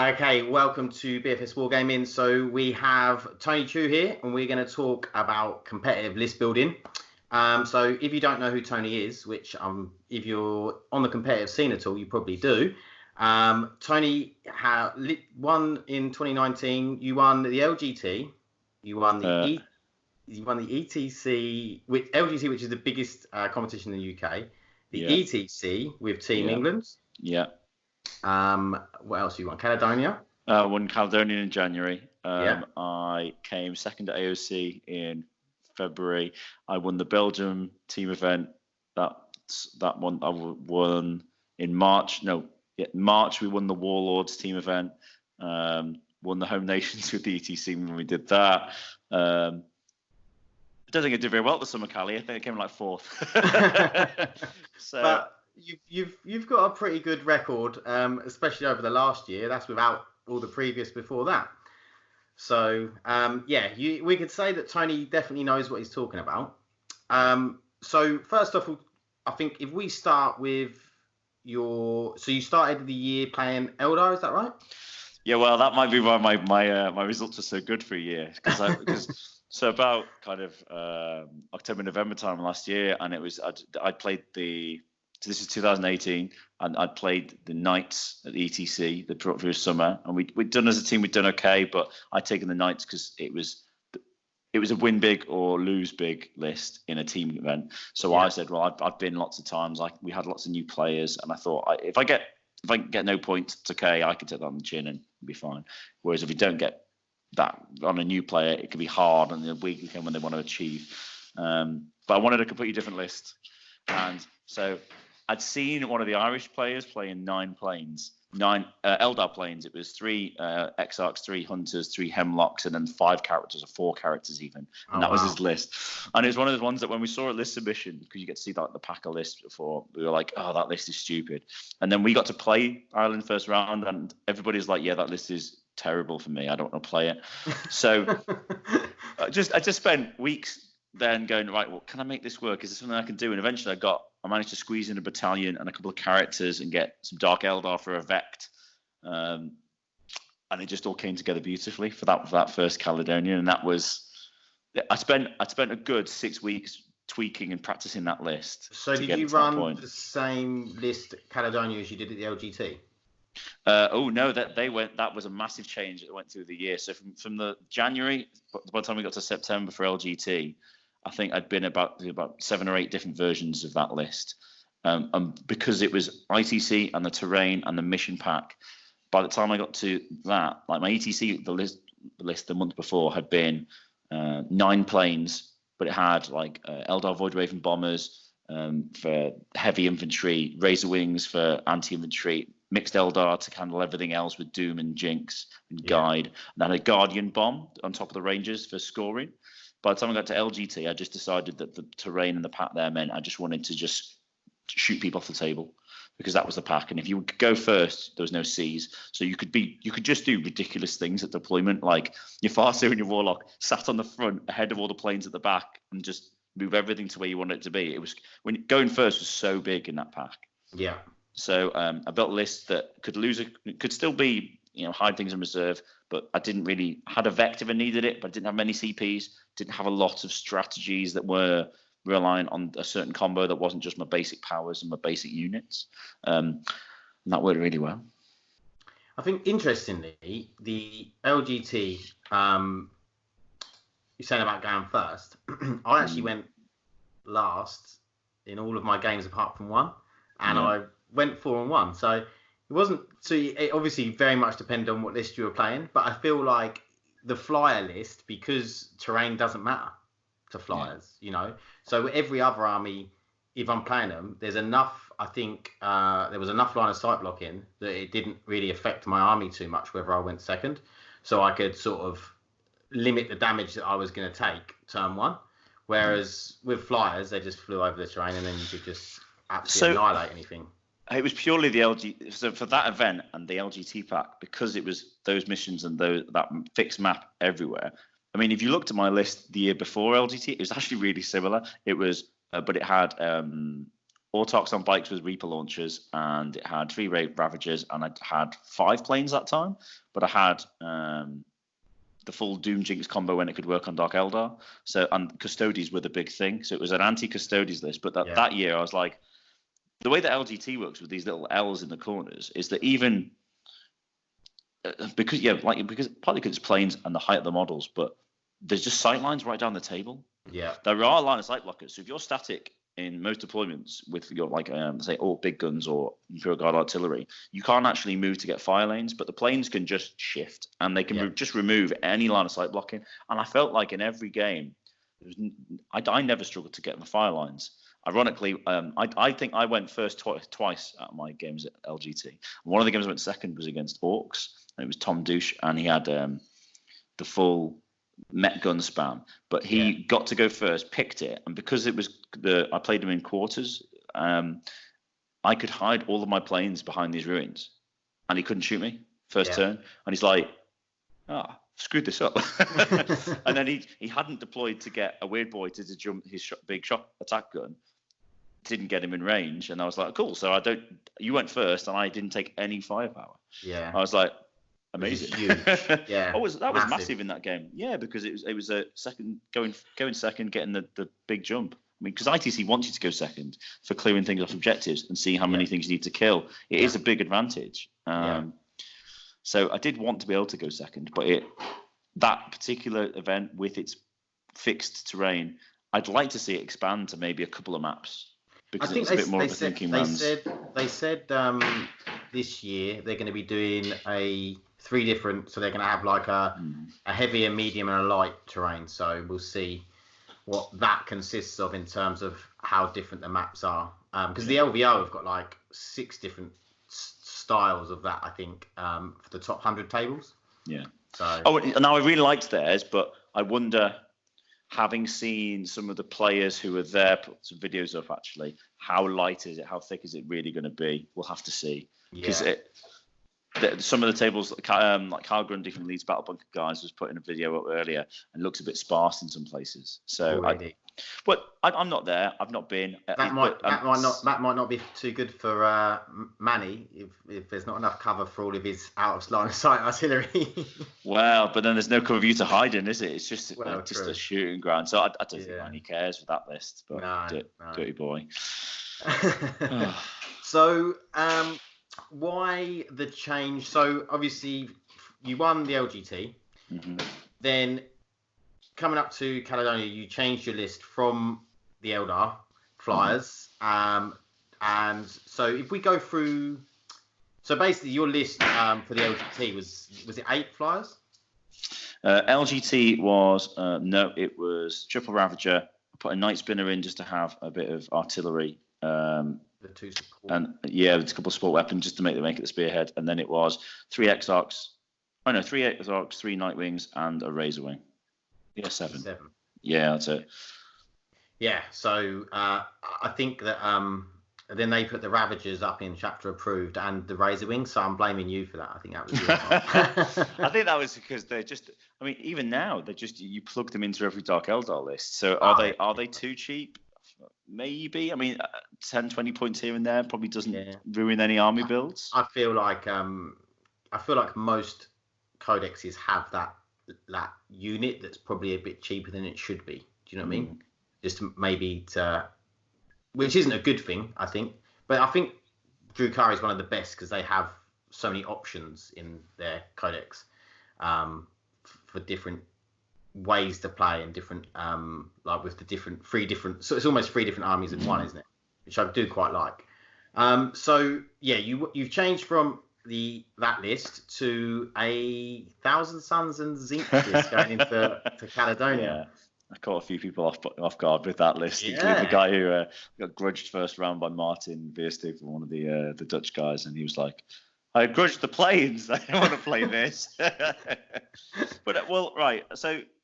Okay, welcome to BFS Wargaming. So we have Tony Chu here, and we're going to talk about competitive list building. So if you don't know who Tony is, which if you're on the competitive scene at all, you probably do. Tony won in 2019. You won the LGT. You won the ETC, with LGT, which is the biggest competition in the UK. The ETC with Team England. Yeah. What else you won? Caledonia? Won Caledonia in January. I came second at AOC in February. I won the Belgium team event. That one I won in March. March we won the Warlords team event. Won the Home Nations with the ETC when we did that. I don't think I did very well at the Summer Cali. I think I came like fourth. But you've got a pretty good record, especially over the last year. That's without all the previous before that. So we could say that Tony definitely knows what he's talking about. So first off, I think if we start with so you started the year playing Eldar, is that right? Yeah, well, that might be why my results are so good for a year, because so about kind of October, November time last year, and I played this is 2018, and I'd played the Knights at the ETC the previous summer, and we'd done as a team, we'd done okay, but I'd taken the Knights because it was a win big or lose big list in a team event. So I said, well, I've been lots of times, we had lots of new players, and I thought if I get no points, it's okay, I can take that on the chin and be fine. Whereas if you don't get that on a new player, it can be hard, and the week when they want to achieve. But I wanted a completely different list, and so I'd seen one of the Irish players playing 9 Eldar planes. It was 3 Exarchs, 3 Hunters, 3 Hemlocks, and then 5 characters or 4 characters even. And that was his list. And it was one of those ones that when we saw a list submission, because you get to see the Packer list before, we were like, oh, that list is stupid. And then we got to play Ireland first round, and everybody's like, yeah, that list is terrible for me. I don't want to play it. So I just spent weeks then going, right, well, can I make this work? Is there something I can do? And eventually I managed to squeeze in a battalion and a couple of characters and get some Dark Eldar for a Vect. And it just all came together beautifully for that first Caledonia. And that was, I spent a good 6 weeks tweaking and practicing that list. So did you run the same list Caledonia as you did at the LGT? No, that was a massive change that went through the year. So from the January, by the time we got to September for LGT, I think I'd been about 7 or 8 different versions of that list. And because it was ITC and the terrain and the mission pack, by the time I got to that, like my ETC, the list the month before had been 9 planes, but it had Eldar Void Raven bombers for heavy infantry, Razor Wings for anti-infantry, mixed Eldar to handle everything else with Doom and Jinx and Guide, and then a Guardian bomb on top of the Rangers for scoring. By the time I got to LGT, I just decided that the terrain and the pack there meant I just wanted to just shoot people off the table, because that was the pack. And if you would go first, there was no Cs. So you could just do ridiculous things at deployment, like your Farseer and your Warlock sat on the front ahead of all the planes at the back and just move everything to where you wanted it to be. It was when going first was so big in that pack. Yeah. So I built a list that could still be, hide things in reserve, but I didn't really had a Vect if I needed it, but I didn't have many CPs, didn't have a lot of strategies that were relying on a certain combo that wasn't just my basic powers and my basic units. And that worked really well. I think, interestingly, the LGT, you're saying about going first, I actually went last in all of my games apart from one, and I went 4-1. So it wasn't. So it obviously very much depended on what list you were playing, but I feel like the flyer list, because terrain doesn't matter to flyers, So every other army, if I'm playing them, there's enough. I think there was enough line of sight blocking that it didn't really affect my army too much whether I went second, so I could sort of limit the damage that I was going to take turn 1. Whereas with flyers, they just flew over the terrain, and then you could just absolutely annihilate anything. It was purely the LG. So for that event and the LGT pack, because it was those missions and that fixed map everywhere. I mean, if you looked at my list the year before LGT, it was actually really similar. It was, but it had Autox on bikes with Reaper launchers, and it had 3 Ravagers, and I had 5 planes that time, but I had the full Doom Jinx combo when it could work on Dark Eldar. So, and Custodes were the big thing. So it was an anti-Custodes list. But that year I was like, the way that LGT works with these little L's in the corners is that even because partly because it's planes and the height of the models, but there's just sight lines right down the table. Yeah. There are line of sight blockers. So if you're static in most deployments with your say all big guns or Imperial Guard artillery, you can't actually move to get fire lanes, but the planes can just shift and they can just remove any line of sight blocking. And I felt like in every game, I never struggled to get in the fire lines. Ironically, I think I went first twice at my games at LGT. One of the games I went second was against Orcs, and it was Tom Douche, and he had the full Met gun spam, but he got to go first, picked it, and because it was I played him in quarters, I could hide all of my planes behind these ruins, and he couldn't shoot me first turn, and he's like, screwed this up. And then he hadn't deployed to get a weird boy to jump his big shot attack gun, didn't get him in range, and I was like, cool, so you went first and I didn't take any firepower. I was like, amazing. Huge. Yeah. That was massive in that game. Yeah, because it was a second going second, getting the big jump. I mean, because ITC wants you to go second for clearing things off objectives and seeing how many things you need to kill. It is a big advantage. So I did want to be able to go second, but that particular event with its fixed terrain, I'd like to see it expand to maybe a couple of maps, because it's a bit more of a thinking man's. They said this year they're going to be doing 3 different, so they're going to have like a heavy, a medium, and a light terrain. So we'll see what that consists of in terms of how different the maps are. Because the LVO have got like 6 different styles of that, I think, for the top 100 tables. Yeah. So. Oh, now I really liked theirs, but I wonder, having seen some of the players who were there, put some videos up actually, how light is it? How thick is it really going to be? We'll have to see. Because some of the tables, like Kyle Grundy from Leeds Battle Bunker Guys was putting a video up earlier, and looks a bit sparse in some places. So, I'm not there. I've not been. That might not be too good for Manny if there's not enough cover for all of his out of line of sight artillery. Well, but then there's no cover for you to hide in, is it? It's just a shooting ground. So I don't think Manny cares for that list. But no. Dirty boy. So, why the change? So obviously you won the LGT, then coming up to Caledonia you changed your list from the Eldar flyers, and so if we go through, so basically your list for the LGT was it 8 flyers? LGT was no, it was triple Ravager. I put a Night Spinner in just to have a bit of artillery. The 2 support. And there's a couple of support weapons just to make it the spearhead, and then it was 3 Exarchs. 3 Exarchs, 3 Nightwings, and a Razorwing. Yeah, 7. Yeah, that's it. Yeah, so I think that then they put the Ravagers up in chapter approved and the Razorwing, so I'm blaming you for that. I think that was your fault. I think that was because they're just, I mean, even now they're just, you plug them into every Dark Eldar list. So are they too cheap? Maybe. I mean, 10, 20 points here and there probably doesn't ruin any army builds. I feel like most codexes have that unit that's probably a bit cheaper than it should be. Do you know what I mean? Just maybe which isn't a good thing, I think. But I think Drukhari is one of the best because they have so many options in their codex for different ways to play and different like with the different 3 different, so it's almost 3 different armies in one, isn't it? Which I do quite like. So yeah, you've changed from that list to a 1,000 Suns and Zinc list going into Caledonia. I caught a few people off guard with that list, including the guy who got grudged first round by Martin Veersteeg from one of the Dutch guys, and he was like, I grudged the planes. I don't want to play this. But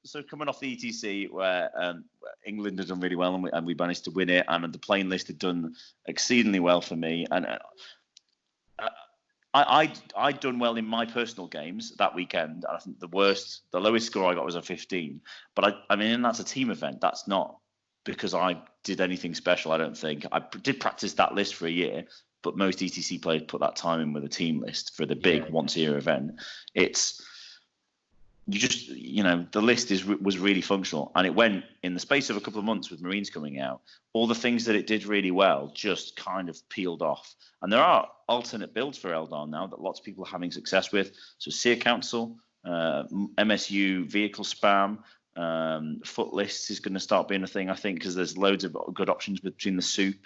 so coming off the ETC where England had done really well and we managed to win it, and the plane list had done exceedingly well for me, and I'd done well in my personal games that weekend. I think the lowest score I got was a 15. But I mean, that's a team event. That's not because I did anything special. I don't think I did practice that list for a year, but most ETC players put that time in with a team list for the big once a year event. It's you just, the list was really functional, and it went in the space of a couple of months with Marines coming out. All the things that it did really well just kind of peeled off. And there are alternate builds for Eldar now that lots of people are having success with. So Seer Council, MSU vehicle spam, foot lists is going to start being a thing, I think, because there's loads of good options between the soup,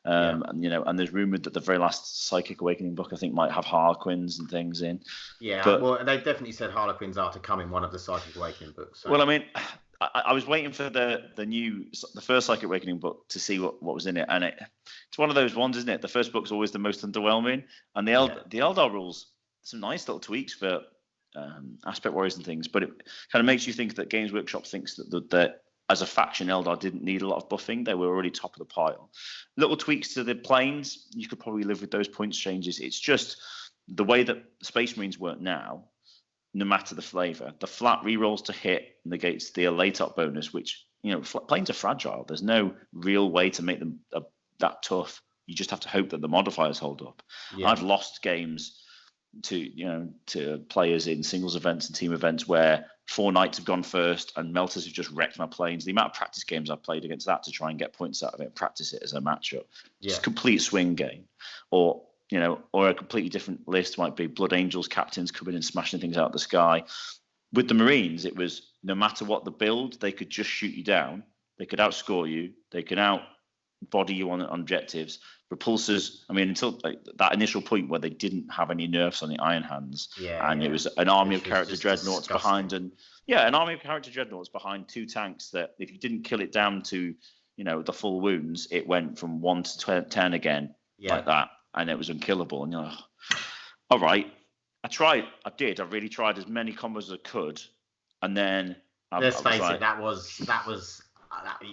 and there's rumored that the very last Psychic Awakening book, I think, might have Harlequins and things in. Yeah, but, well, they definitely said Harlequins are to come in one of the Psychic Awakening books. So. Well, I mean, I was waiting for the first Psychic Awakening book to see what was in it, and it's one of those ones, isn't it? The first book's always the most underwhelming, and the Eldar rules, some nice little tweaks for aspect warriors and things, but it kind of makes you think that Games Workshop thinks that as a faction, Eldar didn't need a lot of buffing. They were already top of the pile. Little tweaks to the planes, you could probably live with those points changes. It's just the way that Space Marines work now, no matter the flavor. The flat rerolls to hit negates the LATOP bonus, which, planes are fragile. There's no real way to make them that tough. You just have to hope that the modifiers hold up. Yeah. I've lost games to players in singles events and team events where 4 knights have gone first and melters have just wrecked my planes. The amount of practice games I've played against that to try and get points out of it and practice it as a matchup. It's a complete swing game. Or a completely different list might be Blood Angels captains coming and smashing things out of the sky. With the Marines, it was no matter what the build, they could just shoot you down. They could outscore you. They could out-body you on objectives. Repulsors, until that initial point where they didn't have any nerfs on the Iron Hands, it was an army of character dreadnoughts behind, an army of character dreadnoughts behind 2 tanks that if you didn't kill it down to, the full wounds, it went from 1 to 10 again, like that, and it was unkillable. And you're like, all right, I really tried as many combos as I could, and then let's face it,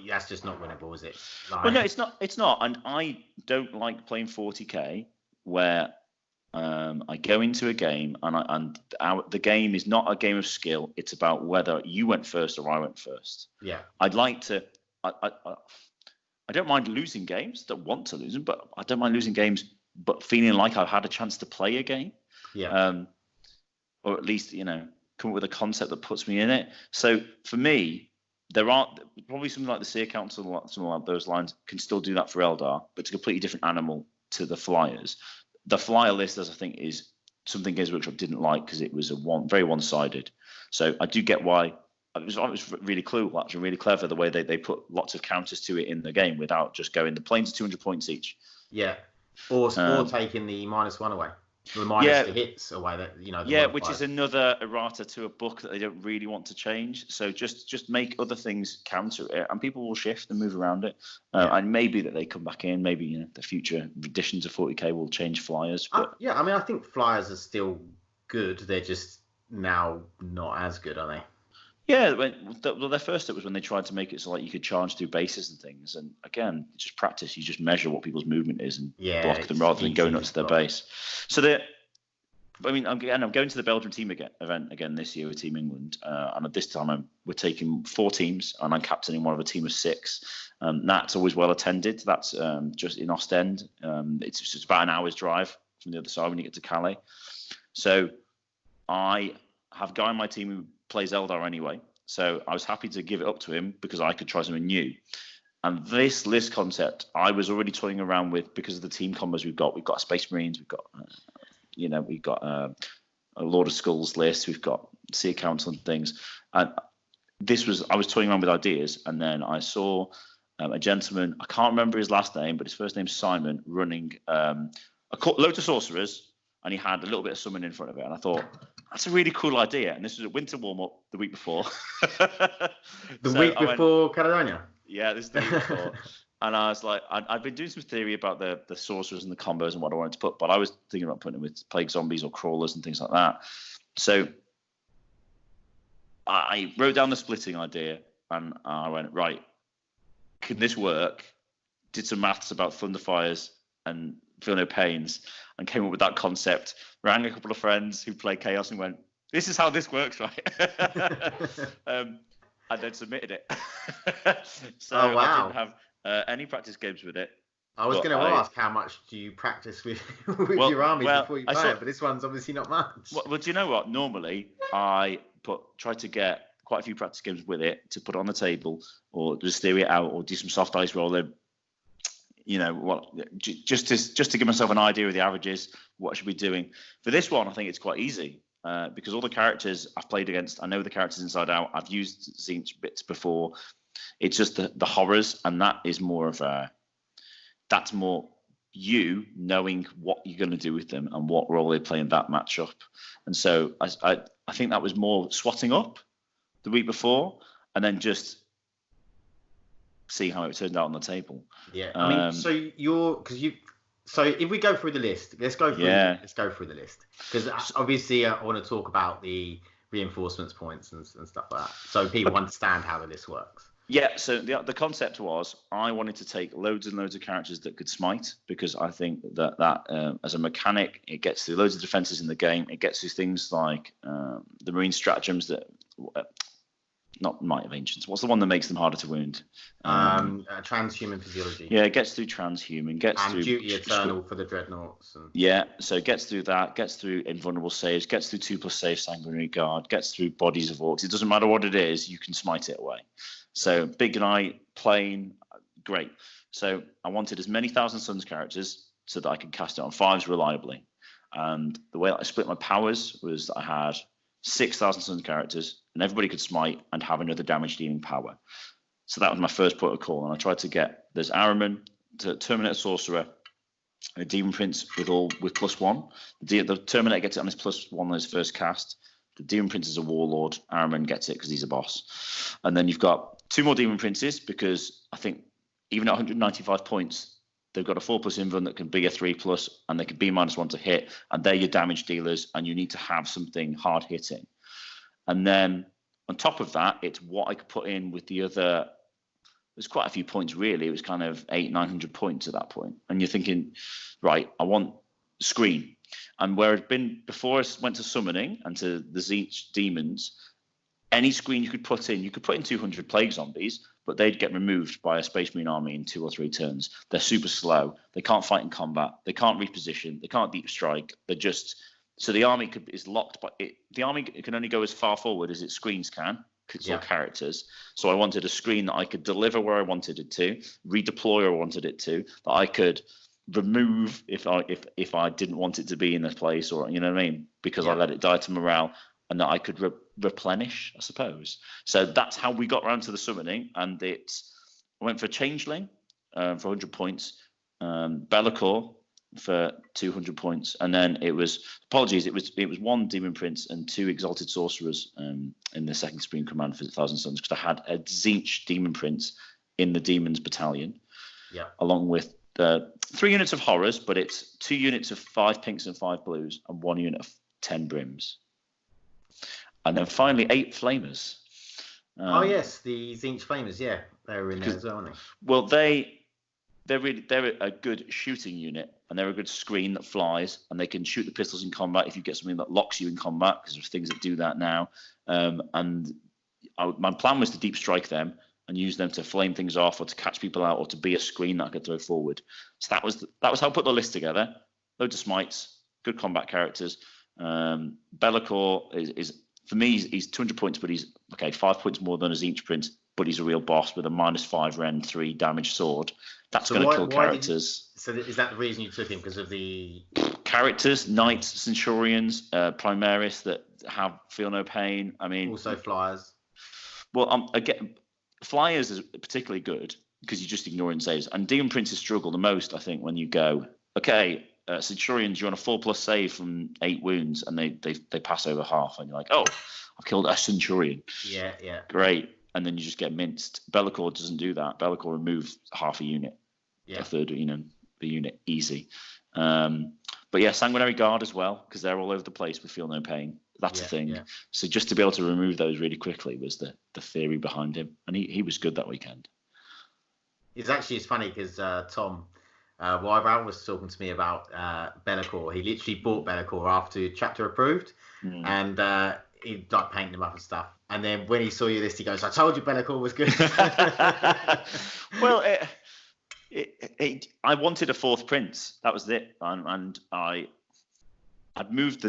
that's just not winnable, is it? Well, no, it's not. And I don't like playing 40k where I go into a game and the game is not a game of skill. It's about whether you went first or I went first. Yeah. I'd like to. I don't mind losing games. Don't want to lose them, but I don't mind losing games. But feeling like I've had a chance to play a game. Yeah. Or at least come up with a concept that puts me in it. So for me, there are probably something like the Seer Council, something along those lines, can still do that for Eldar, but it's a completely different animal to the Flyers. The Flyer list, as I think, is something Games Workshop didn't like because it was very one-sided. So I do get why. It was really cool, actually, really clever the way they put lots of counters to it in the game without just going, the planes are 200 points each. Yeah, or taking the -1 away. The minus the hits away, which is another errata to a book that they don't really want to change. So just make other things counter it, and people will shift and move around it. And maybe that they come back in. Maybe the future editions of 40k will change Flyers. But I think Flyers are still good. They're just now not as good, are they? Yeah, their first step was when they tried to make it so like you could charge through bases and things. And again, just practice. You just measure what people's movement is and block them rather than going up to their base. So I'm going to the Belgium team event again this year with Team England. And at this time, we're taking 4 teams, and I'm captaining one of a team of 6. That's always well attended. That's just in Ostend. It's just about an hour's drive from the other side when you get to Calais. So I have a guy on my team who plays Eldar anyway, so I was happy to give it up to him because I could try something new. And this list concept I was already toying around with because of the team combos we've got. We've got Space Marines, we've got a Lord of Skulls list, we've got Seer Council and things. And I was toying around with ideas, and then I saw a gentleman, I can't remember his last name, but his first name's Simon, running loads of sorcerers, and he had a little bit of summon in front of it, and I thought, that's a really cool idea. And this was a winter warm-up the week before. Week before Caledonia? Yeah, this is the week before. And I was like, I'd been doing some theory about the sorcerers and the combos and what I wanted to put, but I was thinking about putting it with plague zombies or crawlers and things like that. So I wrote down the splitting idea, and I went, right, can this work? Did some maths about Thunderfires and Feel No Pains, and came up with that concept. Rang a couple of friends who play Chaos and went, this is how this works, right? and then submitted it. So Oh, I wow. didn't have any practice games with it. I was But going to ask how much do you practice with your armies before you play it, but this one's obviously not much. Well, do you know what? Normally, I try to get quite a few practice games with it to put on the table, or just theory it out, or do some soft ice rolling. You know what? Just to give myself an idea of the averages, what I should be doing. For this one, I think it's quite easy because all the characters I've played against, I know the characters inside out. I've used Tzeentch bits before. It's just the horrors, and that is more of a. That's more you knowing what you're going to do with them and what role they play in that matchup. And so I think that was more swatting up the week before and then just see how it turned out on the table. Yeah, I mean, so if we go through the list, let's go through the list because obviously I want to talk about the reinforcements points and stuff like that, so people understand how the list works. Yeah, so the concept was I wanted to take loads and loads of characters that could smite because I think that as a mechanic, it gets through loads of defenses in the game. It gets through things like the marine stratagems that, not Might of Ancients. What's the one that makes them harder to wound? Transhuman physiology. Yeah, it gets through transhuman. Through duty eternal for the dreadnoughts. Yeah, so it gets through that. Gets through invulnerable saves. Gets through 2+ save sanguinary guard. Gets through bodies of orcs. It doesn't matter what it is. You can smite it away. So big knight, plain, great. So I wanted as many Thousand Suns characters so that I could cast it on 5s reliably. And the way that I split my powers was that I had 6,000 Suns characters, and everybody could smite and have another damage dealing power. So that was my first protocol, and I tried to get there's Ahriman, Terminator Sorcerer, a Demon Prince with +1. The Terminator gets it on his +1 on his first cast. The Demon Prince is a Warlord. Ahriman gets it because he's a boss. And then you've got 2 more Demon Princes because I think even at 195 points, they've got a 4+ invuln that can be a 3+, and they can be -1 to hit, and they're your damage dealers, and you need to have something hard hitting. And then on top of that, it's what I could put in with the other. There's quite a few points really. It was kind of 800-900 points at that point, and you're thinking, right, I want screen. And where it'd been before I went to summoning and to the Tzeentch demons, any screen you could put in 200 plague zombies, but they'd get removed by a Space Marine army in 2 or 3 turns. They're super slow. They can't fight in combat. They can't reposition. They can't deep strike. They're just so the army is locked. But the army can only go as far forward as its screens can. Or characters. So I wanted a screen that I could deliver where I wanted it to, redeploy where I wanted it to, that I could remove if I didn't want it to be in this place, or you know what I mean, because I let it die to morale, and that I could replenish, I suppose. So that's how we got around to the summoning, and I went for Changeling for 100 points, Be'lakor for 200 points, and then it was 1 Demon Prince and 2 Exalted Sorcerers in the second Supreme Command for the Thousand Suns, because I had a Tzeentch Demon Prince in the Demons Battalion, along with 3 units of Horrors, but it's 2 units of 5 pinks and 5 blues, and 1 unit of 10 brims. And then finally 8 Flamers. Yes, the Tzeentch Flamers, they were in there as well, aren't they? Well, they're a good shooting unit, and they're a good screen that flies, and they can shoot the pistols in combat if you get something that locks you in combat, because there's things that do that now. My plan was to deep strike them and use them to flame things off, or to catch people out, or to be a screen that I could throw forward. So that was how I put the list together. Loads of smites, good combat characters. Be'lakor is for me, he's 200 points, but he's 5 points more than a Tzeentch Prince, but he's a real boss with a -5 Ren 3 damage sword. That's going to kill characters. So is that the reason you took him, because of the characters, knights, centurions, primaris that feel no pain? I mean, also flyers. Well, again, flyers is particularly good because you just ignore saves, and Demon Princes struggle the most, I think, when you go Centurions, you're on a 4+ save from 8 wounds, and they pass over half, and you're like, oh, I've killed a Centurion. Yeah. Great. And then you just get minced. Be'lakor doesn't do that. Be'lakor removes half a unit, a third, the unit, easy. But Sanguinary Guard as well, because they're all over the place with Feel No Pain. That's the thing. Yeah. So just to be able to remove those really quickly was the theory behind him, and he was good that weekend. It's funny because Tom, while Raoul was talking to me about Be'lakor, he literally bought Be'lakor after chapter approved, and he'd like painting them up and stuff. And then when he saw your list, he goes, "I told you Bellacore was good." Well, I wanted a fourth prince. That was it, and I'd moved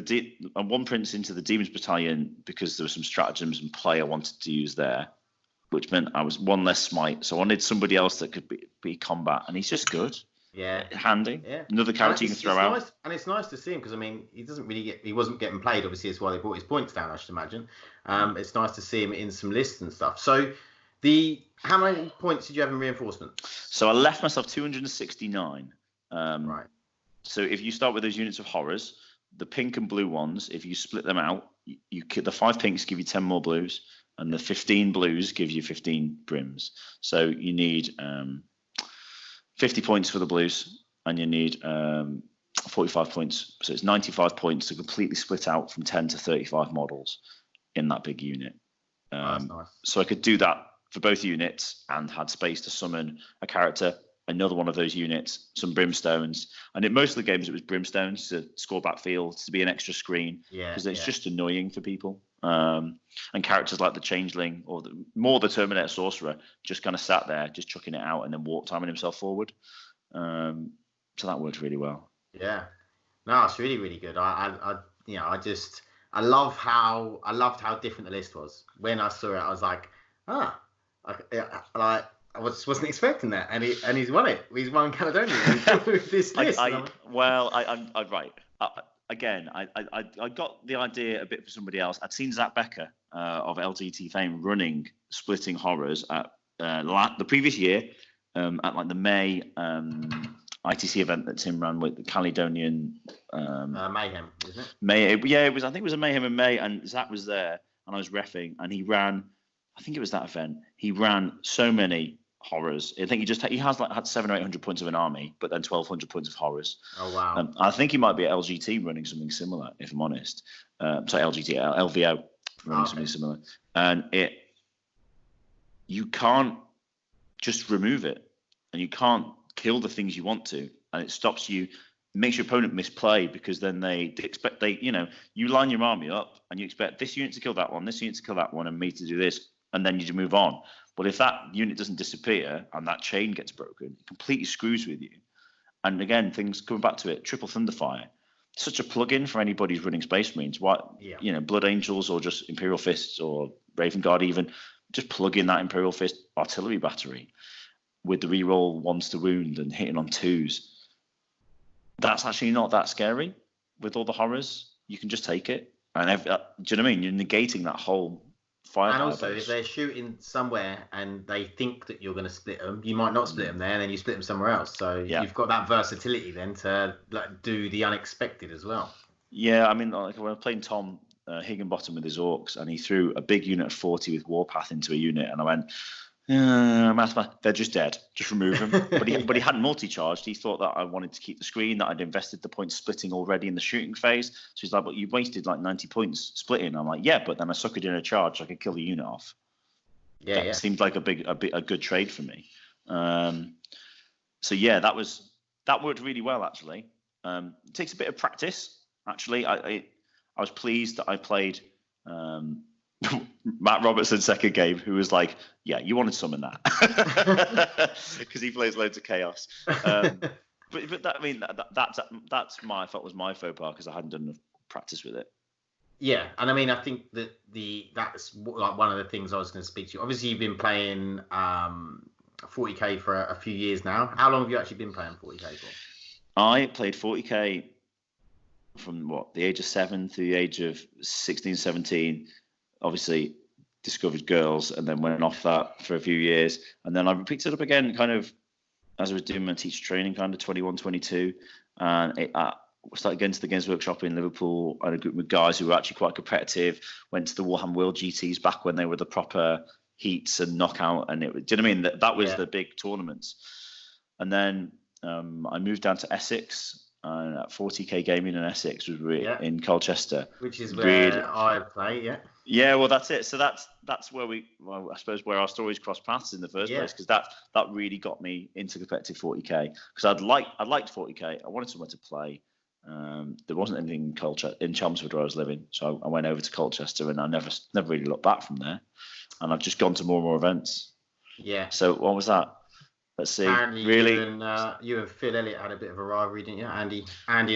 one prince into the Demons Battalion because there were some stratagems and play I wanted to use there, which meant I was one less smite. So I wanted somebody else that could be combat, and he's just good. Yeah, handy. Yeah, another character you can throw out. Nice, and it's nice to see him because I mean he wasn't getting played. Obviously, that's why they brought his points down. I should imagine. It's nice to see him in some lists and stuff. So how many points did you have in reinforcement? So I left myself 269. Right. So if you start with those units of horrors, the pink and blue ones, if you split them out, the 5 pinks give you 10 more blues, and the 15 blues give you 15 brims. So you need 50 points for the blues, and you need 45 points. So it's 95 points to completely split out from 10 to 35 models in that big unit. That's nice. So I could do that for both units and had space to summon a character, another one of those units, some brimstones. And in most of the games, it was brimstones to score backfield, to be an extra screen, because it's just annoying for people. And characters like the Changeling or the Terminator Sorcerer just kind of sat there, just chucking it out and then warp timing himself forward. So that worked really well. Yeah, no, it's really, really good. I loved how different the list was. When I saw it, I was like, I wasn't expecting that, and he's won it. He's won Caledonia with this list. I'm right. Again, I got the idea a bit for somebody else. I'd seen Zach Becker of LGT fame running Splitting Horrors at the previous year at like the May ITC event that Tim ran with the Caledonian Mayhem, isn't it? It was. I think it was a Mayhem in May, and Zach was there, and I was reffing, and he ran. I think it was that event. He ran so many horrors. I think he had 700 or 800 points of an army, but then 1,200 points of horrors. Oh wow! I think he might be at LGT running something similar, if I'm honest. Sorry, LGT, LVO running something similar, and you can't just remove it, and you can't kill the things you want to, and it stops you. Makes your opponent misplay because then they expect you line your army up and you expect this unit to kill that one, this unit to kill that one, and me to do this, and then you just move on. But if that unit doesn't disappear and that chain gets broken, it completely screws with you. And again, things coming back to it, Triple Thunderfire, such a plug-in for anybody who's running Space Marines. Blood Angels or just Imperial Fists or Raven Guard even, just plug in that Imperial Fist artillery battery with the reroll 1s to wound and hitting on 2s. That's actually not that scary with all the horrors. You can just take it. And do you know what I mean? You're negating that whole fire. And also, if they're shooting somewhere and they think that you're going to split them, you might not split them there, and then you split them somewhere else. So you've got that versatility then to do the unexpected as well. Yeah, I mean, like when I was playing Tom Higginbottom with his Orcs, and he threw a big unit of 40 with Warpath into a unit, and I went, they're just dead. Just remove them. But he hadn't multi-charged. He thought that I wanted to keep the screen, that I'd invested the points splitting already in the shooting phase. So he's like, but you wasted like 90 points splitting. I'm like, yeah, but then I suckered in a charge so I could kill the unit off. That seemed like a good trade for me. So yeah, that worked really well actually. It takes a bit of practice. Actually, I was pleased that I played Matt Robertson's second game, who was like, yeah, you want to summon that because he plays loads of chaos. But that, I mean, that's I thought was my faux pas because I hadn't done enough practice with it. Yeah, and I mean, I think that that's like one of the things I was going to speak to you. Obviously, you've been playing 40k for a few years now. How long have you actually been playing 40k for? I played 40k from the age of 7 to the age of 16, 17. Obviously discovered girls and then went off that for a few years, and then I picked it up again kind of as I was doing my teacher training, kind of 21, 22, and I started going to the Games Workshop in Liverpool and a group of guys who were actually quite competitive. Went to the Warhammer World GTs back when they were the proper heats and knockout, and do you know what I mean? That was the big tournaments. And then I moved down to Essex. At 40k Gaming in Essex was in Colchester, which is where I play. Yeah, well, that's it. So that's where I suppose where our stories cross paths in the first place, because that really got me into competitive 40k. Because I liked 40k. I wanted somewhere to play. There wasn't anything in Chelmsford where I was living, so I went over to Colchester, and I never really looked back from there. And I've just gone to more and more events. Yeah. So what was that? Let's see. Apparently, really, you and Phil Elliott had a bit of a rivalry, didn't you? Andy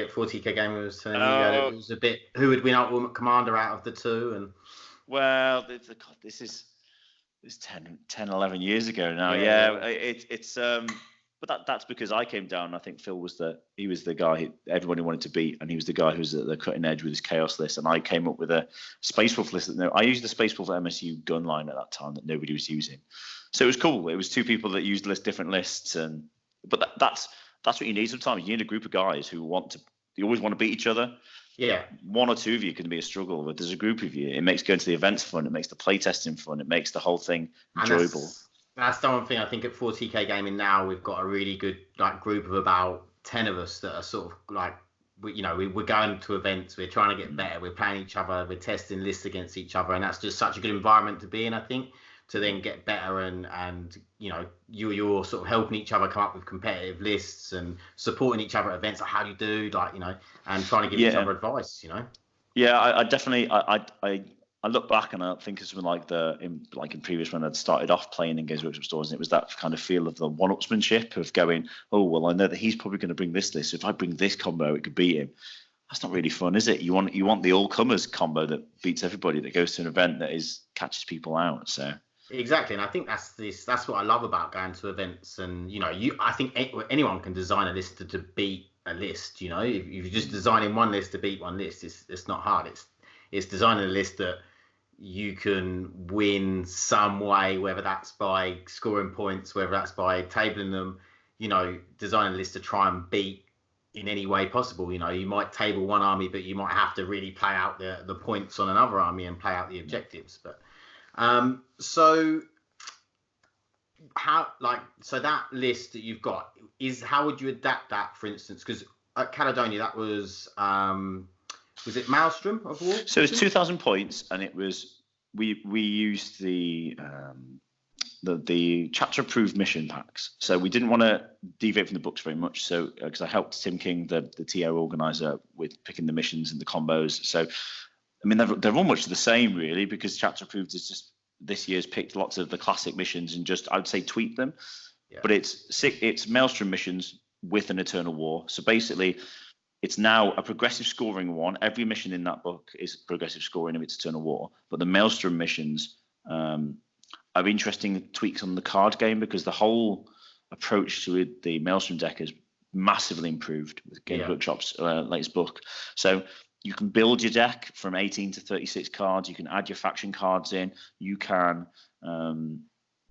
at 40k Gaming was telling me it was a bit who would win Ultimate Commander out of the two, and well, this is 10, 11 years ago now. It's but that's because I came down. And I think Phil was the guy who everybody wanted to beat, and he was the guy who was at the cutting edge with his chaos list. And I came up with a Space Wolf list I used the Space Wolf MSU gun line at that time that nobody was using. So it was cool. It was two people that used different lists, but that's what you need sometimes. You need a group of guys who you always want to beat each other. Yeah. One or two of you can be a struggle, but there's a group of you. It makes going to the events fun. It makes the playtesting fun. It makes the whole thing enjoyable. That's the one thing I think at 40k Gaming now we've got a really good group of about 10 of us that are sort of we're going to events, we're trying to get better, we're playing each other, we're testing lists against each other, and that's just such a good environment to be in, I think, to then get better and you're sort of helping each other come up with competitive lists and supporting each other at events, like how do you do, and trying to give each other advice, Yeah, I definitely I look back and I think of something in previous when I'd started off playing in Games Workshop stores, and it was that kind of feel of the one-upsmanship of going, oh well, I know that he's probably going to bring this list. So if I bring this combo, it could beat him. That's not really fun, is it? You want the all-comers combo that beats everybody, that goes to an event that catches people out. So exactly, and I think that's what I love about going to events. And I think anyone can design a list to beat a list. If you're just designing one list to beat one list, it's not hard. It's designing a list that you can win some way, whether that's by scoring points, whether that's by tabling them, designing a list to try and beat in any way possible. You might table one army, but you might have to really play out the points on another army and play out the objectives. But so that list that you've got how would you adapt that, for instance? Because at Caledonia, that was it Maelstrom of War? So it's 2,000 points, and it was we used the chapter approved mission packs. So we didn't want to deviate from the books very much. So because I helped Tim King, the TO organizer, with picking the missions and the combos. So I mean they're all much the same really, because chapter approved is just this year's picked lots of the classic missions and just I'd say tweak them. Yeah. But it's Maelstrom missions with an Eternal War. So basically, it's now a progressive scoring one. Every mission in that book is progressive scoring of its Eternal War. But the Maelstrom missions are interesting tweaks on the card game, because the whole approach to the Maelstrom deck is massively improved with Games Workshop's latest book. So you can build your deck from 18 to 36 cards. You can add your faction cards in. You can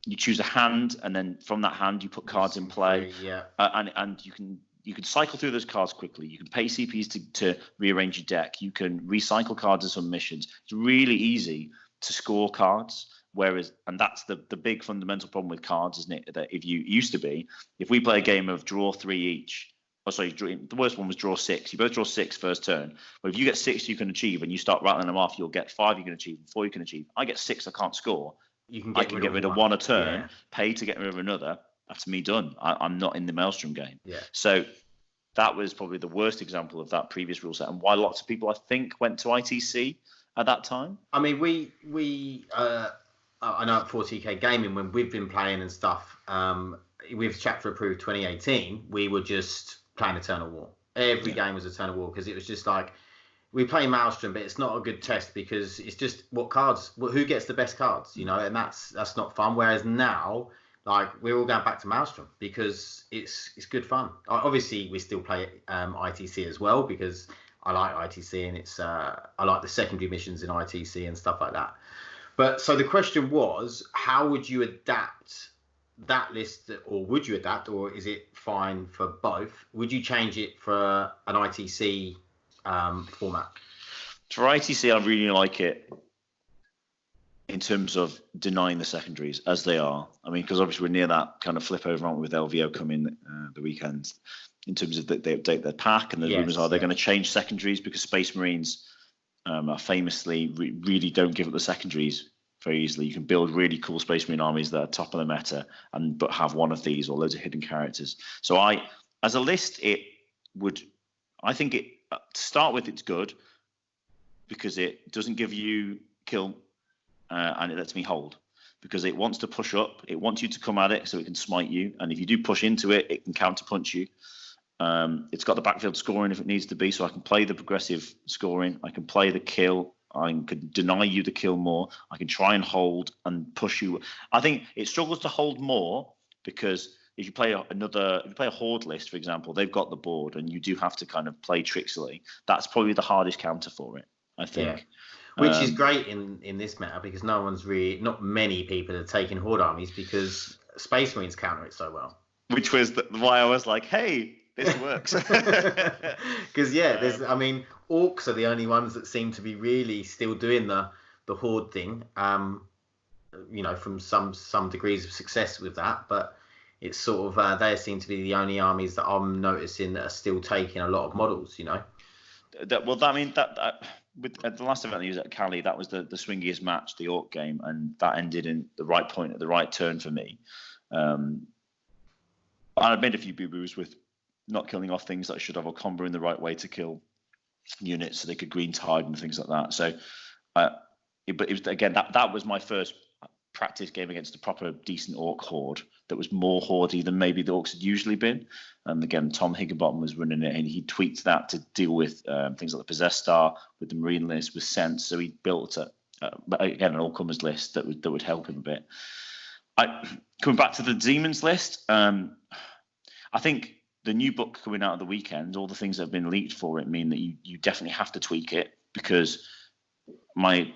you choose a hand, and then from that hand you put cards in play. And you can cycle through those cards quickly. You can pay CPs to rearrange your deck. You can recycle cards in some missions. It's really easy to score cards. And that's the big fundamental problem with cards, isn't it? That if we play a game of draw 3 each, the worst one was draw 6. You both draw 6 first turn. But if you get 6 you can achieve, and you start rattling them off, you'll get 5 you can achieve, 4 you can achieve. I get 6 I can't score. I can get rid of one a turn, pay to get rid of another. That's me done. I'm not in the Maelstrom game. Yeah. So that was probably the worst example of that previous rule set, and why lots of people, I think, went to ITC at that time. I mean, we I know at 40k Gaming, when we've been playing and stuff, with Chapter Approved 2018, we were just playing Eternal War. Every game was Eternal War, because it was just like, we play Maelstrom, but it's not a good test, because it's just who gets the best cards, and that's not fun. Whereas now, we're all going back to Maelstrom because it's good fun. Obviously, we still play ITC as well, because I like ITC, and it's I like the secondary missions in ITC and stuff like that. But so the question was, how would you adapt that list, or would you adapt, or is it fine for both? Would you change it for an ITC format? For ITC, I really like it in terms of denying the secondaries as they are. I mean, because obviously we're near that kind of flip over, aren't we, with LVO coming the weekend, in terms of they update their pack, and the rumours are they're going to change secondaries, because Space Marines famously really don't give up the secondaries very easily. You can build really cool Space Marine armies that are top of the meta, but have one of these or loads of hidden characters. So as a list, I think to start with, it's good because it doesn't give you kill, and it lets me hold because it wants to push up. It wants you to come at it so it can smite you, and if you do push into it, it can counter punch you. It's got the backfield scoring if it needs to be, so I can play the progressive scoring. I can play the kill. I can deny you the kill more. I can try and hold and push you. I think it struggles to hold more because if you play a horde list, for example, they've got the board and you do have to kind of play tricksily. That's probably the hardest counter for it, I think. Yeah. Which is great in this meta because not many people are taking horde armies because Space Marines counter it so well. Which was why I was like, hey, this works. Because orcs are the only ones that seem to be really still doing the horde thing. From some degrees of success with that, but it's sort of they seem to be the only armies that I'm noticing that are still taking a lot of models. With the last event they used at Cali, that was the swingiest match, the orc game, and that ended in the right point at the right turn for me. I've made a few boo-boos with not killing off things that I should have, or comboing the right way to kill units so they could green tide and things like that. So, but it was, again, that was my first practice game against a proper decent orc horde that was more hordey than maybe the orcs had usually been. And again, Tom Higginbottom was running it, and he tweaked that to deal with things like the Possessed Star, with the Marine list, with Sense. So he built an all-comers list that would help him a bit. Coming back to the Demons list, I think the new book coming out of the weekend, all the things that have been leaked for it mean that you definitely have to tweak it because my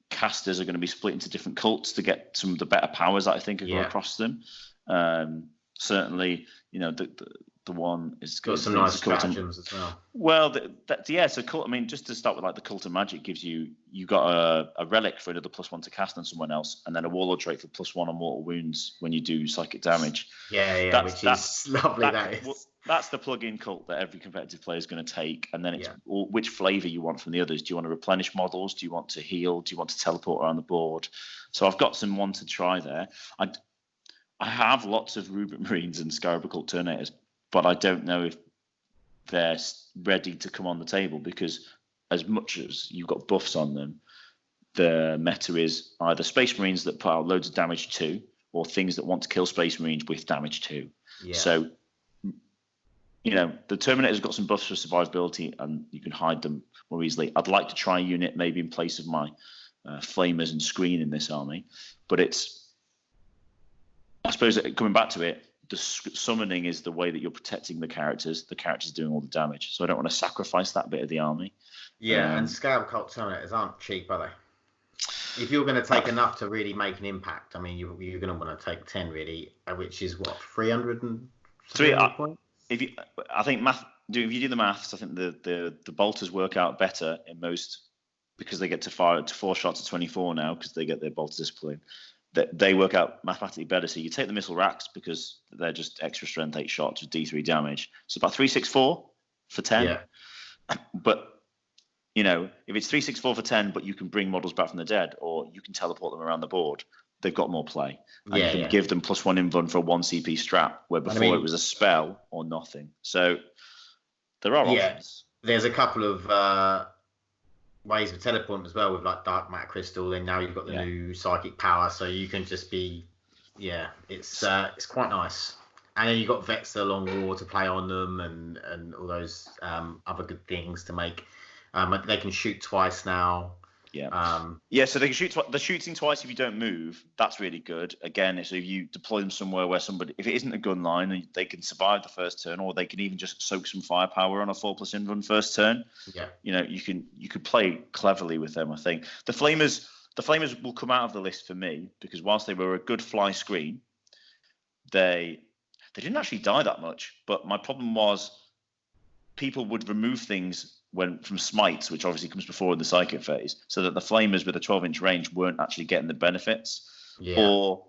casters are going to be split into different cults to get some of the better powers that I think are going across them. Certainly, the one is got some nice stratagems as well. Well, so cult. I mean, just to start with, like the Cult of Magic gives you got a relic for another +1 to cast on someone else, and then a warlord trait for +1 on mortal wounds when you do psychic damage. Which is lovely. That's the plug-in cult that every competitive player is going to take, and then it's which flavor you want from the others. Do you want to replenish models? Do you want to heal? Do you want to teleport around the board? So I've got one to try there. I have lots of Rubric Marines and Scarab Occult Terminators, but I don't know if they're ready to come on the table because as much as you've got buffs on them, the meta is either Space Marines that put out loads of damage to, or things that want to kill Space Marines with damage to. Yeah. So, the Terminator's got some buffs for survivability and you can hide them more easily. I'd like to try a unit maybe in place of my Flamers and Screen in this army, but I suppose coming back to it, the summoning is the way that you're protecting the characters. The characters doing all the damage, so I don't want to sacrifice that bit of the army. Yeah, and Scarab Occult Terminators aren't cheap, are they? If you're going to take enough to really make an impact, I mean, you're going to want to take 10 really, which is what 300 and 300 points. If you do the maths, I think the bolters work out better in most because they get to fire to 4 shots at 24 now because they get their bolter discipline. That they work out mathematically better. So you take the missile racks because they're just extra strength 8 shots with D3 damage. So about 364 for 10. Yeah. But if it's 364 for 10, but you can bring models back from the dead, or you can teleport them around the board, they've got more play. And you can give them +1 invuln for a 1 CP strat, where before it was a spell or nothing. So there are options. There's a couple of ways of teleporting as well with like Dark Matter Crystal, and now you've got the new psychic power, so you can just be it's quite nice. And then you've got Vets the Long War to play on them and all those other good things to make they can shoot twice now. So they can shoot the shooting twice if you don't move. That's really good. Again, so if you deploy them somewhere where if it isn't a gun line, they can survive the first turn, or they can even just soak some firepower on a 4+ invuln first turn. You could play cleverly with them. I think the Flamers will come out of the list for me because whilst they were a good fly screen, they didn't actually die that much. But my problem was people would remove things from smites, which obviously comes before in the psychic phase, so that the Flamers with a 12-inch range weren't actually getting the benefits. Or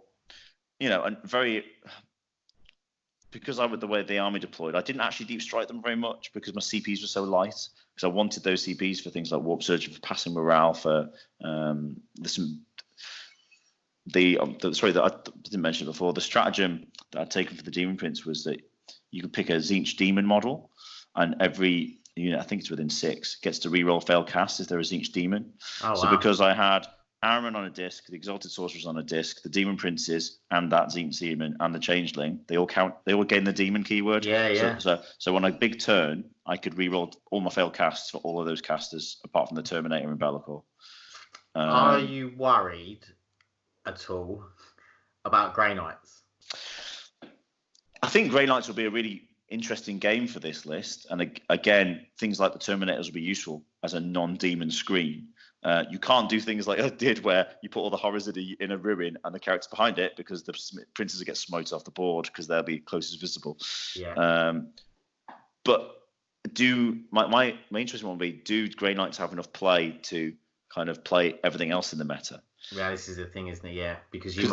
and because the way the army deployed, I didn't actually deep strike them very much because my CPs were so light, because I wanted those CPs for things like warp surge, for passing morale, for that I didn't mention it before. The stratagem that I'd taken for the Demon Prince was that you could pick a Tzeentch demon model, and every unit, I think it's within 6, gets to reroll failed casts if there is each demon. Oh, So wow. because I had Ahriman on a disc, the Exalted Sorcerers on a disc, the Demon Princes, and that Zenith Demon and the Changeling, they all gain the demon keyword. Yeah. So on a big turn, I could reroll all my failed casts for all of those casters, apart from the Terminator and Bellicor. Are you worried at all about Grey Knights? I think Grey Knights will be a really interesting game for this list. And again, things like the Terminators will be useful as a non-demon screen. You can't do things like I did where you put all the horrors in a ruin and the characters behind it, because the princes will get smote off the board because they'll be closest visible. Yeah. But my interesting one would be, do Grey Knights have enough play to kind of play everything else in the meta? Yeah, this is the thing, isn't it? Yeah, because you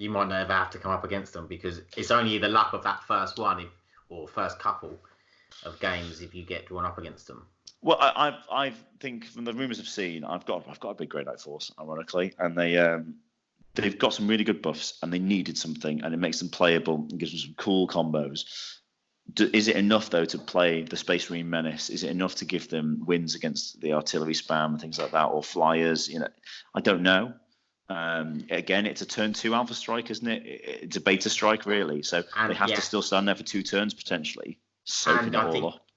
might not ever have to come up against them, because it's only the luck of that first one or first couple of games if you get drawn up against them. Well, I think from the rumours I've seen, I've got a big Grey Knight force, ironically, and they've got some really good buffs, and they needed something, and it makes them playable and gives them some cool combos. Is it enough though to play the Space Marine Menace? Is it enough to give them wins against the artillery spam and things like that, or flyers? I don't know. Again, it's a turn 2 Alpha Strike, isn't it? It's a beta strike, really. So they have to still stand there for 2 turns potentially, soaking it all up.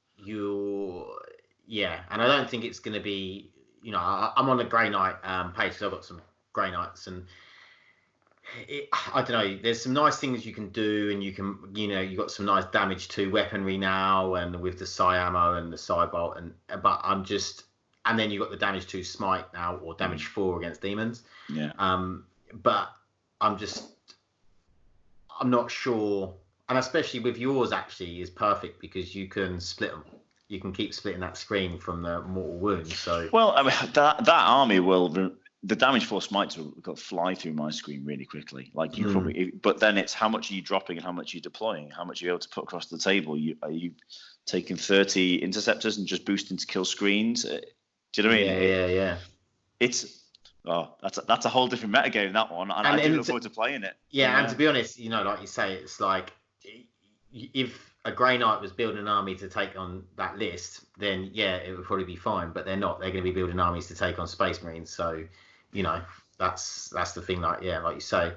Yeah, and I don't think it's going to be, I'm on the Grey Knight page, so I've got some Grey Knights, and I don't know, there's some nice things you can do, and you can, you've got some nice damage 2 weaponry now, and with the Psi ammo and the Psi bolt, and then you've got the damage 2 smite now, or damage 4 against demons. Yeah. But I'm not sure, and especially with yours actually is perfect because you can split them. You can keep splitting that screen from the mortal wound. So I mean, that army the damage 4 smites will fly through my screen really quickly. Like you probably, but then it's how much are you dropping and how much are you deploying? How much are you able to put across the table? Are you taking 30 interceptors and just boosting to kill screens? Do you know what I mean? Yeah. That's a whole different metagame, that one, and I do look forward to playing it. Yeah, and to be honest, like you say, it's like if a Grey Knight was building an army to take on that list, then yeah, it would probably be fine. But they're not. They're going to be building armies to take on Space Marines. So, that's the thing. Like you say.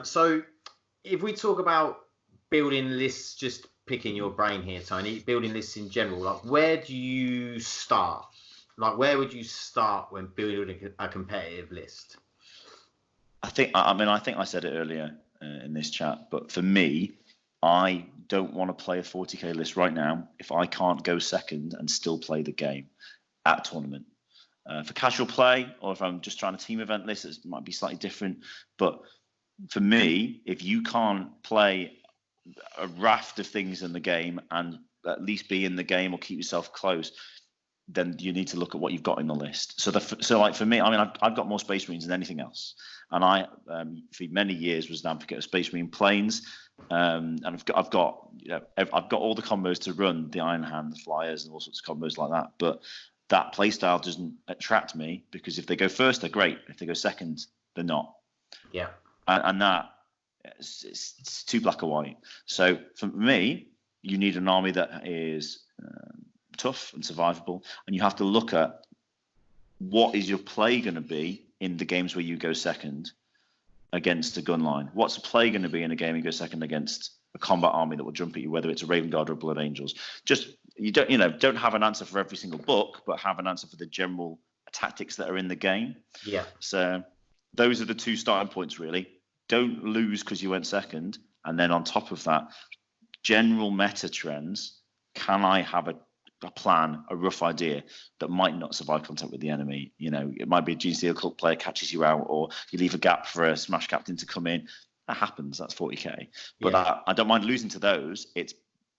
So if we talk about building lists, just picking your brain here, Tony, building lists in general, like where do you start? Like where would you start when building a competitive list? I think I said it earlier in this chat, but for me, I don't want to play a 40k list right now if I can't go second and still play the game at a tournament. For casual play, or if I'm just trying a team event list, it might be slightly different. But for me, if you can't play a raft of things in the game and at least be in the game or keep yourself close, then you need to look at what you've got in the list. So like for me, I mean, I've got more Space Marines than anything else, and I for many years was an advocate of Space Marine planes, and I've got all the combos to run the Iron Hand, the Flyers, and all sorts of combos like that. But that playstyle doesn't attract me, because if they go first, they're great. If they go second, they're not. Yeah, and that it's too black or white. So for me, you need an army that is tough and survivable, and you have to look at what is your play going to be in the games where you go second against a gun line. What's the play going to be in a game you go second against a combat army that will jump at you, whether it's a Raven Guard or a Blood Angels? Just don't have an answer for every single book, but have an answer for the general tactics that are in the game. Yeah. So those are the 2 starting points, really. Don't lose because you went second, and then on top of that, general meta trends. Can I have a plan, a rough idea that might not survive contact with the enemy? It might be a GC Occult player catches you out, or you leave a gap for a Smash Captain to come in. That happens. That's 40k. But I don't mind losing to those. It's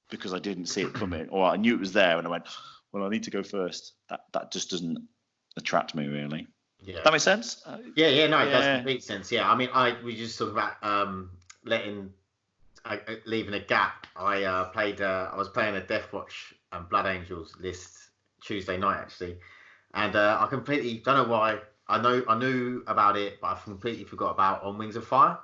because I didn't see it coming, or I knew it was there and I went, well, I need to go first. That just doesn't attract me, really. Yeah. That makes sense? It does complete sense. Yeah, I mean, we just talked about leaving a gap. I was playing a Deathwatch and Blood Angels list Tuesday night, actually, and I completely don't know why. I knew about it, but I completely forgot about On Wings of Fire,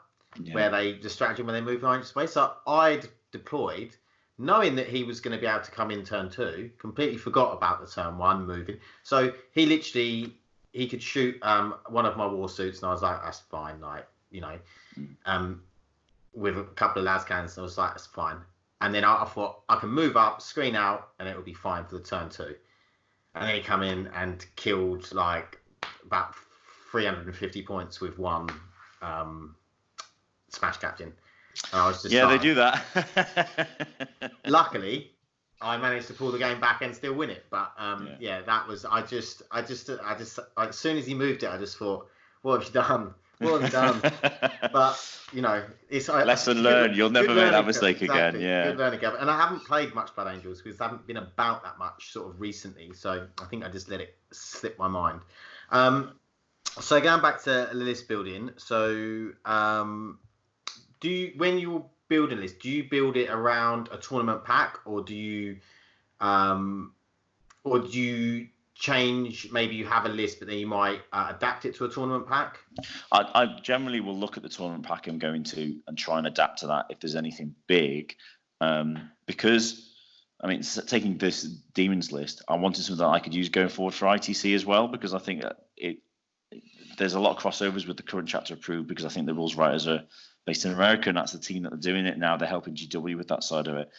where the strategy when they move behind space. So I'd deployed, knowing that he was going to be able to come in turn 2, completely forgot about the turn 1 moving. So he could shoot one of my war suits, and I was like, that's fine, like, you know, with a couple of las cannons, and I was like, that's fine. And then I thought I can move up, screen out, and it will be fine for the turn 2. And then he come in and killed like about 350 points with one Smash Captain. And I was just they do that. Luckily, I managed to pull the game back and still win it. But that was I just as soon as he moved it, I just thought, what have you done? What have you done? But you know, it's lesson learned. You'll never make that mistake again. Yeah, good learning curve. And I haven't played much Blood Angels because I haven't been about that much sort of recently. So I think I just let it slip my mind. So going back to list building, so when you're building a list, do you build it around a tournament pack, or do you change? Maybe you have a list, but then you might adapt it to a tournament pack. I generally will look at the tournament pack I'm going to and try and adapt to that if there's anything big, because I mean, taking this Demons list, I wanted something that I could use going forward for ITC as well, because I think there's a lot of crossovers with the current chapter approved, because I think the rules writers are based in America, and that's the team that are doing it now. They're helping GW with that side of it.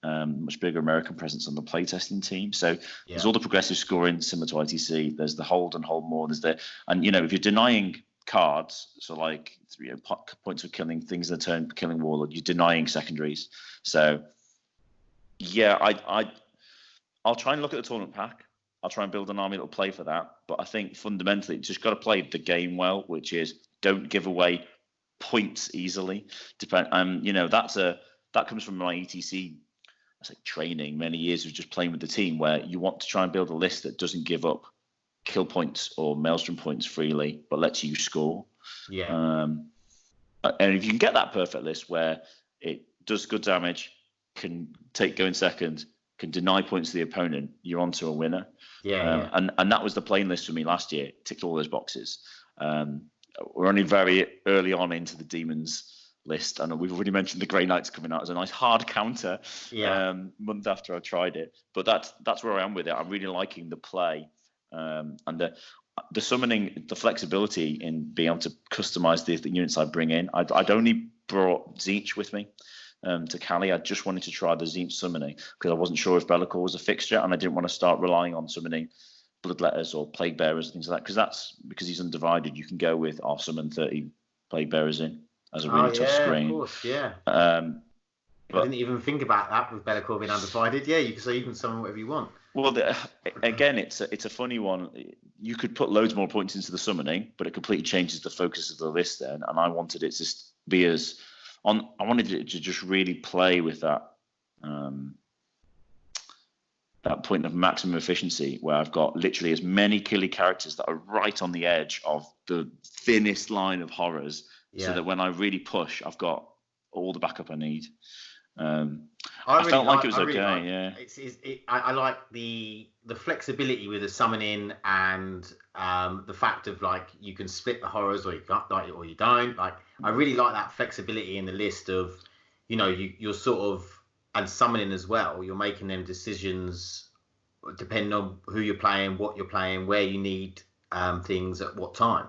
Much bigger American presence on the playtesting team. So there's all the progressive scoring similar to ITC. There's the hold and hold more. And you know, if you're denying cards, so like points of killing, things in the turn, killing warlord, you're denying secondaries. So yeah, I'll try and look at the tournament pack. I'll try and build an army that will play for that. But I think fundamentally, it's just got to play the game well, which is don't give away points easily. You know, that comes from my ETC. I say training, many years of just playing with the team, where you want to try and build a list that doesn't give up kill points or maelstrom points freely, but lets you score. Yeah. And if you can get that perfect list where it does good damage, can go in second, can deny points to the opponent, you're onto a winner. Yeah. And that was the playing list for me last year. It ticked all those boxes. We're only very early on into the Demons list, and we've already mentioned the Grey Knights coming out as a nice hard counter month after I tried it. But that's where I am with it. I'm really liking the play, and the summoning, the flexibility in being able to customize the units I bring in. I'd only brought Tzeentch with me to Cali. I just wanted to try the Tzeentch summoning because I wasn't sure if Be'lakor was a fixture, and I didn't want to start relying on summoning Bloodletters or Plague Bearers and things like that, because he's undivided. You can go with I'll summon 30 Plague Bearers in as a really tough screen. Of course, yeah. I didn't even think about that with Be'lakor being undivided. Yeah, you can summon whatever you want. Well, again, it's a funny one. You could put loads more points into the summoning, but it completely changes the focus of the list then. And I wanted it to be I wanted it to just really play with that that point of maximum efficiency, where I've got literally as many killy characters that are right on the edge of the thinnest line of horrors. So that when I really push, I've got all the backup I need. I felt like it was okay. I like the flexibility with the summoning, and the fact of like you can split the horrors, or you can't, or you don't. Like I really like that flexibility in the list of, you know, you're sort of, and summoning as well. You're making them decisions depending on who you're playing, what you're playing, where you need things at what time.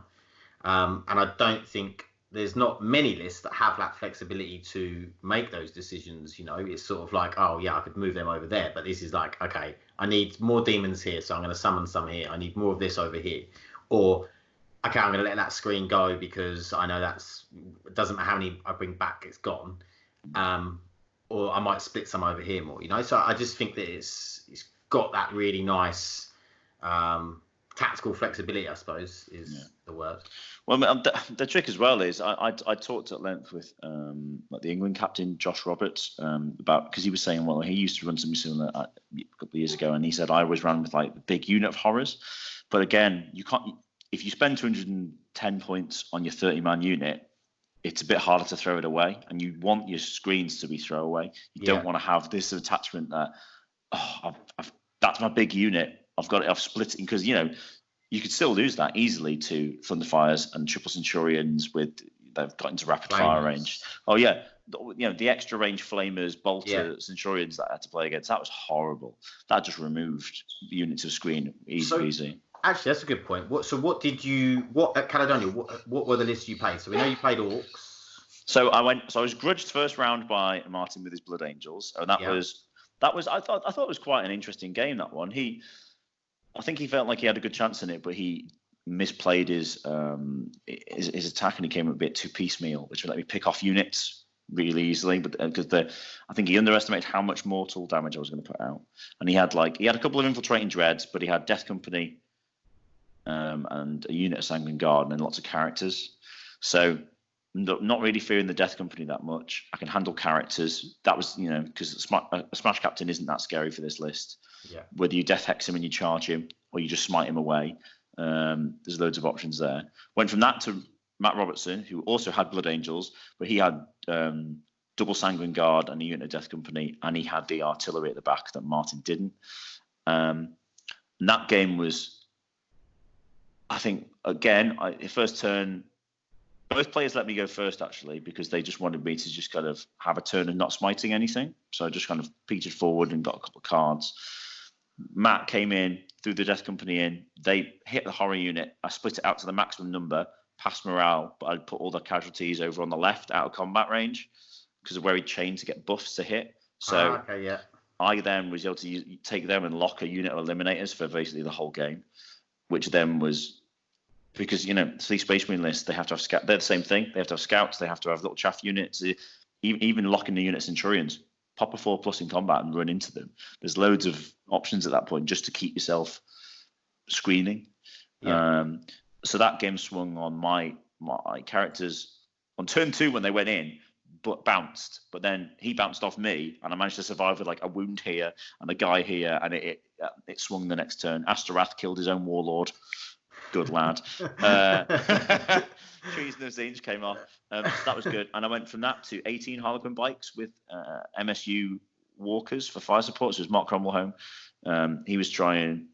And I don't think there's not many lists that have that flexibility to make those decisions. You know, it's sort of like, oh yeah, I could move them over there, but this is like, okay, I need more demons here, so I'm going to summon some here. I need more of this over here, or okay, I'm going to let that screen go because I know it doesn't matter how many I bring back, it's gone. Or I might split some over here more. You know, so I just think that it's got that really nice tactical flexibility, I suppose, is the word. Well, the trick as well is I talked at length with like the England captain Josh Roberts about, because he was saying, well, he used to run something similar a couple of years ago, and he said I always ran with like the big unit of horrors, but again, you can't, if you spend 210 points on your 30-man unit, it's a bit harder to throw it away, and you want your screens to be throwaway. You don't want to have this attachment that that's my big unit. I've split it, because you know you could still lose that easily to Thunderfires and Triple Centurions they've got into rapid fire range. Oh yeah, the extra range flamers, bolters, Centurions that I had to play against. That was horrible. That just removed units of screen easy. Actually, that's a good point. What at Caledonia? What were the lists you played? So we know you played Orcs. So I was grudged first round by Martin with his Blood Angels, and that was I thought it was quite an interesting game, that one. I think he felt like he had a good chance in it, but he misplayed his attack, and he came a bit too piecemeal, which would let me pick off units really easily. But because I think he underestimated how much mortal damage I was going to put out, and he had a couple of infiltrating dreads, but he had Death Company, and a unit of Sanguine Guard, and then lots of characters. So not really fearing the Death Company that much. I can handle characters. That was, because a Smash Captain isn't that scary for this list. Yeah. Whether you Death Hex him and you charge him, or you just smite him away, there's loads of options there. Went from that to Matt Robertson, who also had Blood Angels, but he had double Sanguine Guard and a unit of Death Company, and he had the artillery at the back that Martin didn't. And that game was, I think, again, first turn, both players let me go first, actually, because they just wanted me to just kind of have a turn of not smiting anything. So I just kind of peeked forward and got a couple of cards. Matt came in, threw the Death Company in. They hit the horror unit. I split it out to the maximum number, passed morale, but I'd put all the casualties over on the left out of combat range because of where he chained to get buffs to hit. So I then was able to take them and lock a unit of eliminators for basically the whole game, which then was... Because, three Space Marine lists, they have to have scouts. They're the same thing. They have to have scouts. They have to have little chaff units. Even locking the unit Centurions. Pop a 4+ in combat and run into them. There's loads of options at that point just to keep yourself screening. Yeah. So that game swung on my characters on turn 2 when they went in, but bounced. But then he bounced off me, and I managed to survive with a wound here and a guy here, and it swung the next turn. Astorath killed his own warlord. Good lad. Trees No Zinge came off. So that was good. And I went from that to 18 Harlequin bikes with MSU walkers for fire support. So it was Mark Cromwell home. He was trying...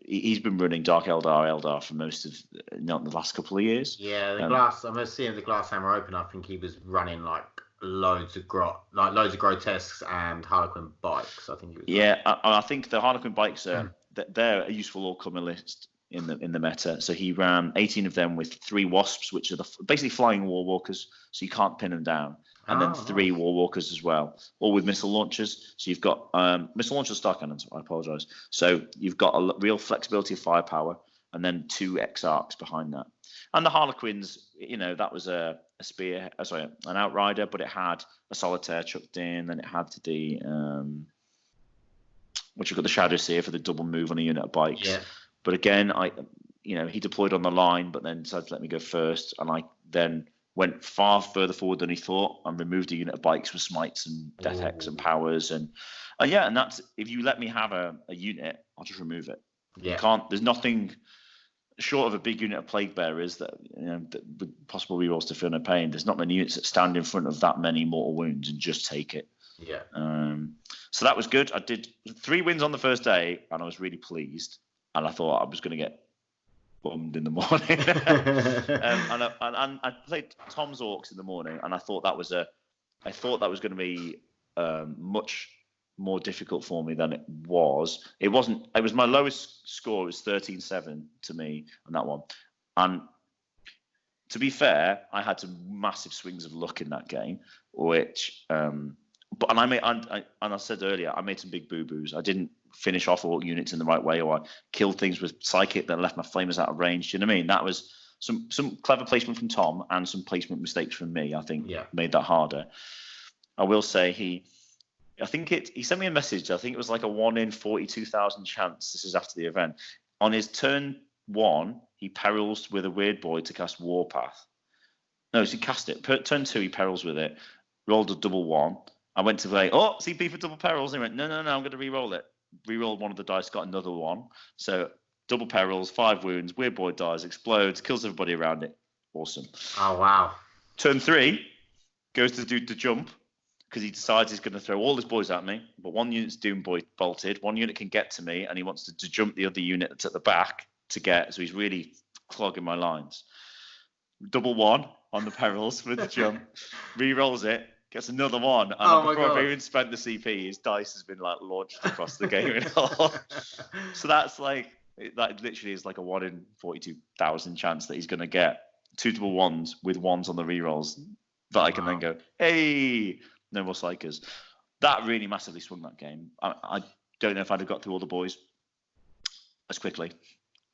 He's been running Dark Eldar for most of the last couple of years. Yeah, I'm seeing the Glass Hammer Open. I think he was running loads of grotesques and Harlequin bikes. I think he was. Yeah, I think the Harlequin bikes they're a useful all-comer list in the meta. So he ran 18 of them with 3 wasps, which are basically flying war walkers, so you can't pin them down, and then 3 war walkers as well, all with missile launchers. So you've got missile launchers, star cannons. I apologise. So you've got a real flexibility of firepower, and then 2 X-Arcs behind that. And the Harlequins, that was a spear, an outrider, but it had a solitaire chucked in, then it had the which you've got the Shadow Seer for the double move on a unit of bikes. Yeah. But again, he deployed on the line, but then decided to let me go first, and I then went far further forward than he thought and removed a unit of bikes with smites and death hex and powers, and that's, if you let me have a unit, I'll just remove it. Yeah. You can't. There's nothing short of a big unit of plague bearers that with possible rerolls to feel no pain. There's not many units that stand in front of that many mortal wounds and just take it. Yeah. So that was good. I did 3 wins on the first day, and I was really pleased. And I thought I was going to get bummed in the morning. and I played Tom's Orcs in the morning, and I thought that was going to be much more difficult for me than it was. It wasn't. It was my lowest score. It was 13-7 to me on that one. And to be fair, I had some massive swings of luck in that game, which. But I said earlier, I made some big boo-boos. I didn't finish off all units in the right way, or I killed things with psychic that left my flamers out of range. Do you know what I mean? That was some clever placement from Tom and some placement mistakes from me, I think, made that harder. I will say he sent me a message. I think it was like a 1 in 42,000 chance. This is after the event. On his turn 1, he perils with a weird boy to cast Warpath. No, so he cast it. Turn 2, he perils with it. Rolled a double 1. I went to play, CP for double perils. And he went, no, I'm going to re-roll it. Re-rolled one of the dice, got another 1. So double perils, 5 wounds, weird boy dies, explodes, kills everybody around it. Awesome. Oh, wow. Turn 3, goes to do the jump, because he decides he's going to throw all his boys at me. But one unit's Doom Boy bolted, one unit can get to me, and he wants to jump the other unit that's at the back to get, so he's really clogging my lines. Double 1 on the perils with the jump, re-rolls it, gets another one, and before I've even spent the CP, his dice has been like launched across the game. So that's like, that literally is like a 1 in 42,000 chance that he's going to get 2 double ones with ones on the rerolls that I can then go, hey, no more psychers. That really massively swung that game. I don't know if I'd have got through all the boys as quickly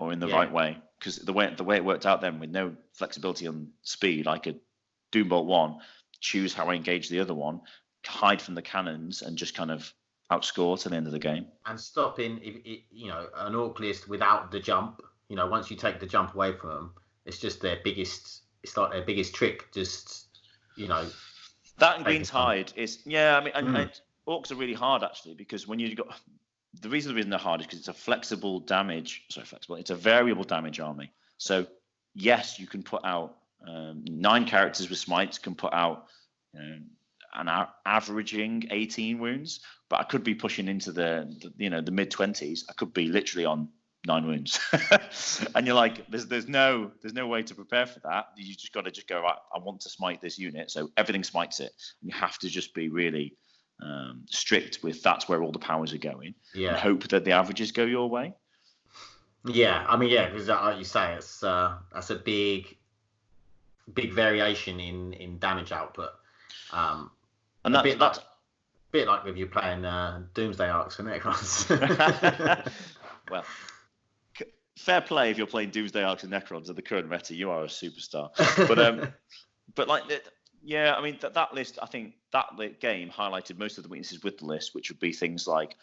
or in the right way, because the way it worked out then, with no flexibility on speed, I could Doombolt one, choose how I engage the other one, hide from the cannons, and just kind of outscore to the end of the game. And stopping, an orc list without the jump. Once you take the jump away from them, it's just their biggest. It's like their biggest trick. Just that and Green's Hide is and orcs are really hard actually, because when you got the reason they're hard is because it's a it's a variable damage army. So yes, you can put out 9 characters with smites can put out averaging 18 wounds, but I could be pushing into the mid 20s. I could be literally on 9 wounds, and you're like, there's no way to prepare for that. You just got to go, right, I want to smite this unit, so everything smites it. And you have to just be really strict with that's where all the powers are going, and hope that the averages go your way. Because like you say, it's that's a big variation in damage output, and that's a bit like if you're playing Doomsday Arcs for Necrons. Well, fair play if you're playing Doomsday Arcs and Necrons at the current meta, you are a superstar. But like, that list, I think that game highlighted most of the weaknesses with the list, which would be things like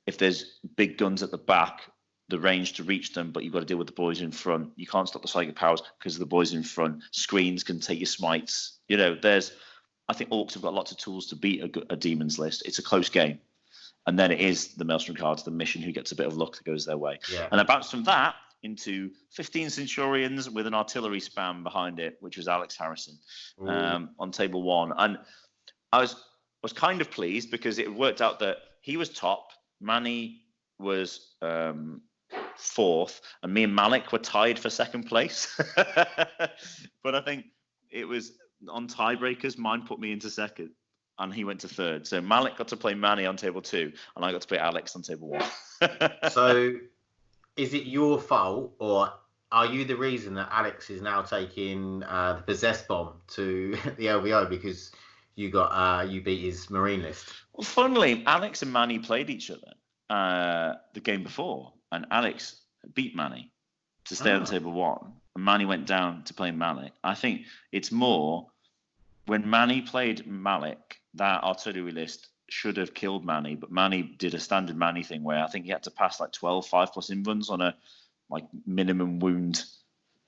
if there's big guns at the back, the range to reach them, but you've got to deal with the boys in front. You can't stop the psychic powers because of the boys in front. Screens can take your smites. I think orcs have got lots of tools to beat a demon's list. It's a close game. And then it is the Maelstrom cards, the mission, who gets a bit of luck that goes their way. Yeah. And I bounced from that into 15 Centurions with an artillery spam behind it, which was Alex Harrison on table 1. And I was kind of pleased because it worked out that he was top, Manny was 4th, and me and Malik were tied for 2nd place. But I think it was on tiebreakers, mine put me into 2nd. And he went to 3rd. So Malik got to play Manny on table 2, and I got to play Alex on table 1. So, is it your fault, or are you the reason that Alex is now taking the Possessed Bomb to the LVO because you beat his Marine list? Well, funnily, Alex and Manny played each other the game before, and Alex beat Manny to stay on table 1, and Manny went down to play Malik. I think it's more when Manny played Malik, that artillery list should have killed Manny, but Manny did a standard Manny thing where I think he had to pass like 12 5+ invuns on a minimum wound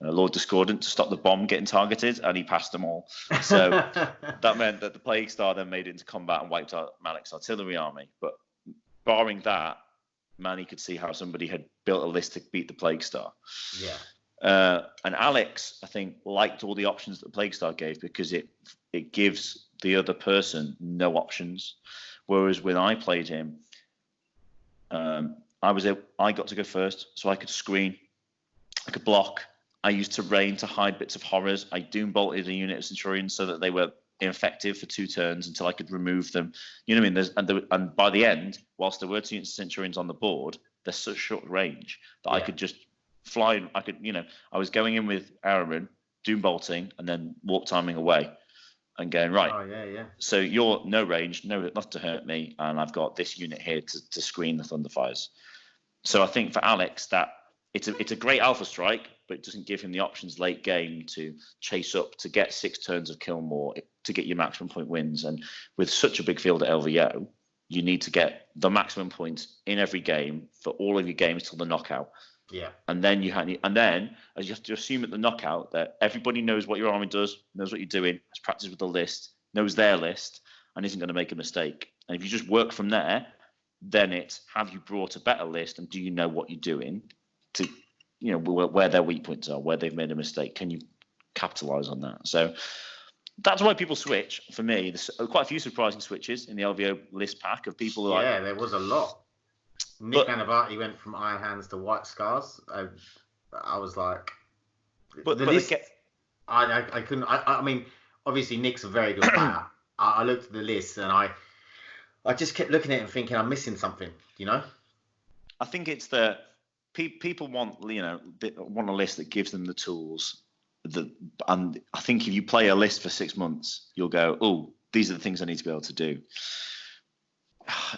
Lord Discordant to stop the bomb getting targeted, and he passed them all. So that meant that the Plague Star then made it into combat and wiped out Malik's artillery army. But barring that, Manny could see how somebody had built a list to beat the Plague Star. Yeah. And Alex, I think, liked all the options that the Plague Star gave because it gives the other person no options. Whereas when I played him, I got to go first, so I could screen, I could block. I used terrain to hide bits of horrors. I doom bolted a unit of Centurions so that they were ineffective for 2 turns until I could remove them. You know what I mean? And by the end, whilst there were 2 units of Centurions on the board, they're such short range that I could just fly. I was going in with Araman, doom bolting, and then warp timing away and going, right. Oh, yeah. So you're no range, not to hurt me, and I've got this unit here to screen the Thunderfires. So I think for Alex, that it's a great alpha strike, but it doesn't give him the options late game to chase up, to get 6 turns of kill more, to get your maximum point wins. And with such a big field at LVO, you need to get the maximum points in every game for all of your games till the knockout. Yeah. And then you have to assume at the knockout that everybody knows what your army does, knows what you're doing, has practiced with the list, knows their list, and isn't going to make a mistake. And if you just work from there, then it's, have you brought a better list, and do you know what you're doing to, where their weak points are, where they've made a mistake? Can you capitalize on that? So that's why people switch. For me, there's quite a few surprising switches in the LVO list pack of people who there was a lot. Nick Anavati went from Iron Hands to White Scars. I was like, I couldn't. I mean, obviously Nick's a very good player, I looked at the list and I just kept looking at it and thinking I'm missing something, you know? I think it's that people want, want a list that gives them the tools. And I think if you play a list for 6 months, you'll go, oh, these are the things I need to be able to do.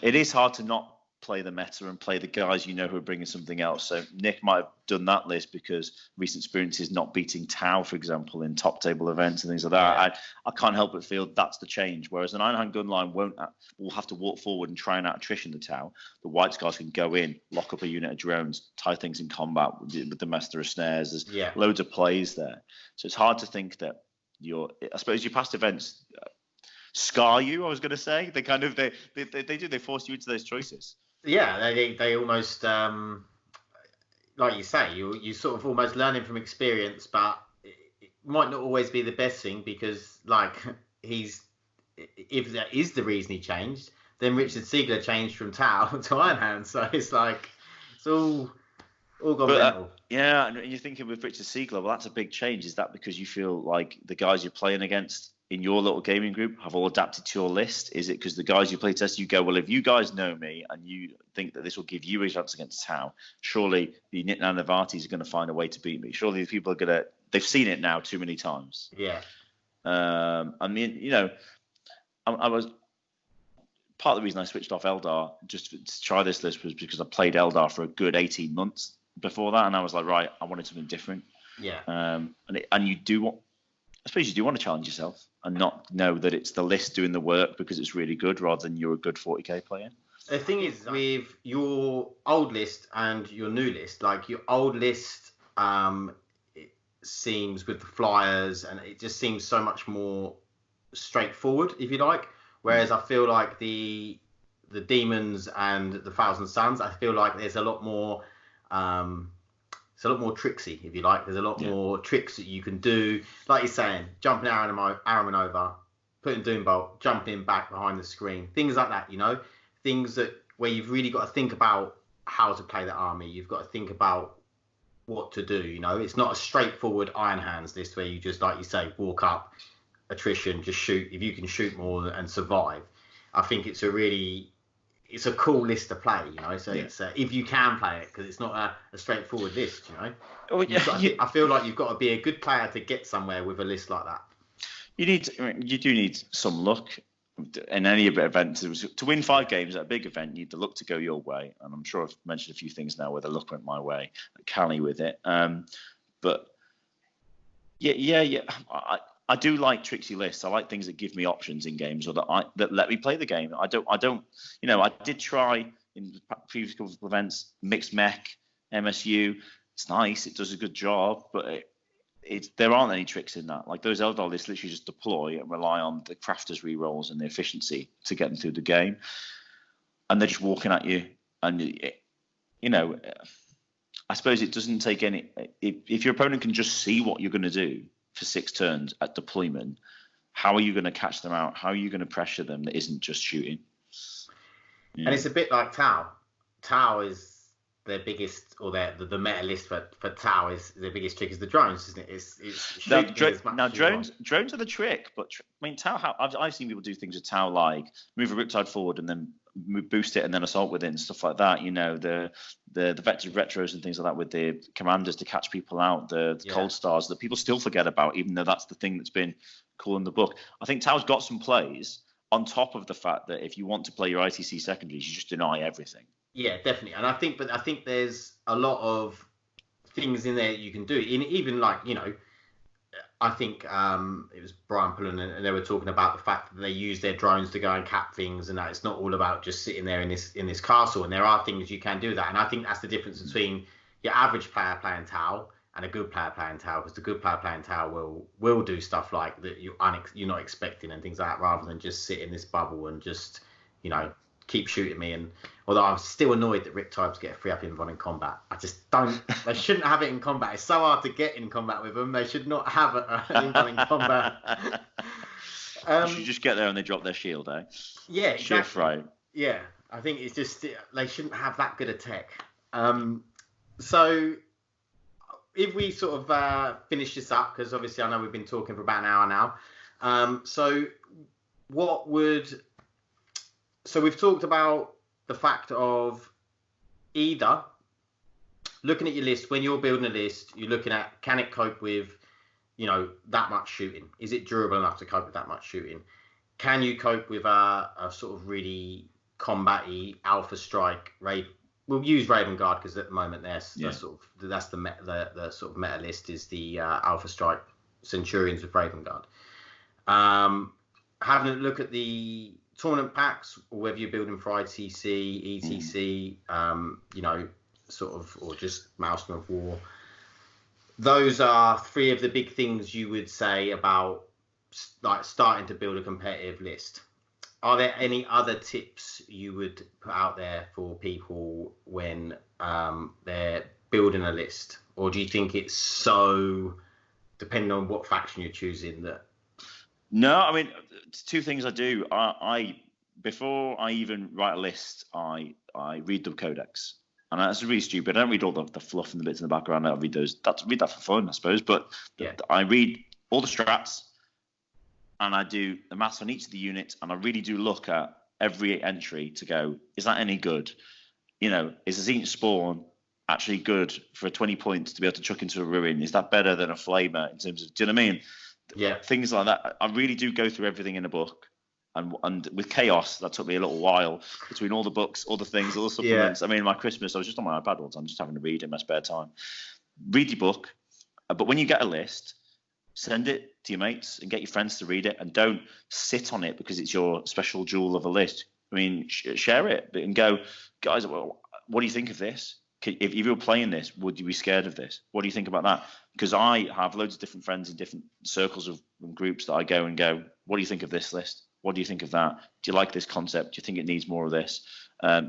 It is hard to not play the meta and play the guys who are bringing something else. So Nick might have done that list because recent experiences not beating Tau, for example, in top table events and things like that. Yeah. I can't help but feel that's the change. Whereas an Iron Gun line will have to walk forward and try and out attrition the Tau. The White Scars can go in, lock up a unit of drones, tie things in combat with the Master of Snares. There's loads of plays there. So it's hard to think that I suppose your past events scar you, I was going to say. They kind of, they force you into those choices. Yeah, they almost, like you say, you sort of almost learning from experience, but it might not always be the best thing because, like, if that is the reason he changed, then Richard Siegler changed from Tau to Iron Hand, so it's like, it's all gone mental. Yeah, and you're thinking with Richard Siegler, well, that's a big change. Is that because you feel like the guys you're playing against in your little gaming group have all adapted to your list? Is it because the guys you play test, you go, well, if you guys know me and you think that this will give you a chance against Tau, surely the Navatis are going to find a way to beat me. Surely these people are they've seen it now too many times. Yeah. I mean, I was, part of the reason I switched off Eldar just to try this list was because I played Eldar for a good 18 months before that. And I was like, right, I wanted something different. Yeah. And you do want, I suppose you do want to challenge yourself and not know that it's the list doing the work because it's really good rather than you're a good 40k player. The thing is, with your old list and your new list, like your old list, it seems with the flyers and it just seems so much more straightforward, if you like. Whereas I feel like the demons and the Thousand Suns, I feel like there's a lot more. It's a lot more tricksy, if you like. There's a lot more tricks that you can do. Like you're saying, jumping Arrowman over, putting Doombolt, jumping back behind the screen, things like that, things where you've really got to think about how to play the army. You've got to think about what to do, It's not a straightforward Iron Hands list where you just, like you say, walk up, attrition, just shoot. If you can shoot more and survive, I think it's a cool list to play, So it's if you can play it, because it's not a straightforward list, Oh, yeah, I feel like you've got to be a good player to get somewhere with a list like that. You do need some luck in any event to win 5 games at a big event. You need the luck to go your way, and I'm sure I've mentioned a few things now where the luck went my way. Cali with it, but I do like tricksy lists. I like things that give me options in games or that let me play the game. I did try in previous couple of events, mixed mech, MSU. It's nice. It does a good job, but there aren't any tricks in that. Like those Eldar lists literally just deploy and rely on the crafters rerolls and the efficiency to get them through the game. And they're just walking at you. And, I suppose it doesn't take any... If your opponent can just see what you're going to do for 6 turns at deployment, how are you going to catch them out? How are you going to pressure them that isn't just shooting? And it's a bit like Tau. Tau is their biggest, or the meta list for Tau is their biggest trick is the drones, isn't it? It's now drones are the trick, but Tau. I've seen people do things with Tau like move a Riptide forward and then boost it and then assault with it and stuff like that. The vector retros and things like that with the commanders to catch people out, the cold stars that people still forget about, even though that's the thing that's been cool in the book. I think Tau's got some plays on top of the fact that if you want to play your ITC secondaries, you just deny everything. Yeah, definitely. And I think there's a lot of things in there you can do. Even like, I think it was Brian Pullen and they were talking about the fact that they use their drones to go and cap things and that it's not all about just sitting there in this castle. And there are things you can do that. And I think that's the difference between your average player playing Tau and a good player playing Tau, because the good player playing Tau will do stuff like that you're not expecting and things like that, rather than just sit in this bubble and just, keep shooting me. And although I'm still annoyed that Riptides get a free up invuln in combat, I just don't. They shouldn't have it in combat. It's so hard to get in combat with them. They should not have an invuln in combat. You should just get there and they drop their shield, eh? Yeah, exactly. Shift right. Yeah, I think it's just they shouldn't have that good a tech. So if we sort of finish this up, because obviously I know we've been talking for about an hour now. So what would... So we've talked about the fact of either looking at your list, when you're building a list, you're looking at, can it cope with, that much shooting? Is it durable enough to cope with that much shooting? Can you cope with a sort of really combat-y Alpha Strike raid? We'll use Raven Guard because at the moment that's the sort of meta list is the Alpha Strike Centurions with Raven Guard. Having a look at the tournament packs, or whether you're building for ITC, ETC, or just Maelstrom of War. Those are three of the big things you would say about like starting to build a competitive list. Are there any other tips you would put out there for people when they're building a list? Or do you think it's so depending on what faction you're choosing that... No, I mean, two things I do. I before I even write a list, I read the codex. And that's really stupid. I don't read all the fluff and the bits in the background. I read those. Read that for fun, I suppose. But I read all the strats, and I do the maths on each of the units, and I really do look at every entry to go, is that any good? Is the Zenith Spawn actually good for 20 points to be able to chuck into a ruin? Is that better than a flamer in terms of, do you know what I mean? Yeah. Things like that. I really do go through everything in a book. And with Chaos, that took me a little while between all the books, all the things, all the supplements. Yeah. I mean, my Christmas, I was just on my iPad all the time, just having to read in my spare time. Read your book. But when you get a list, send it to your mates and get your friends to read it, and don't sit on it because it's your special jewel of a list. I mean, share it and go, guys, well, what do you think of this? If you were playing this, would you be scared of this? What do you think about that? Because I have loads of different friends in different circles of groups that I go, what do you think of this list? What do you think of that? Do you like this concept? Do you think it needs more of this?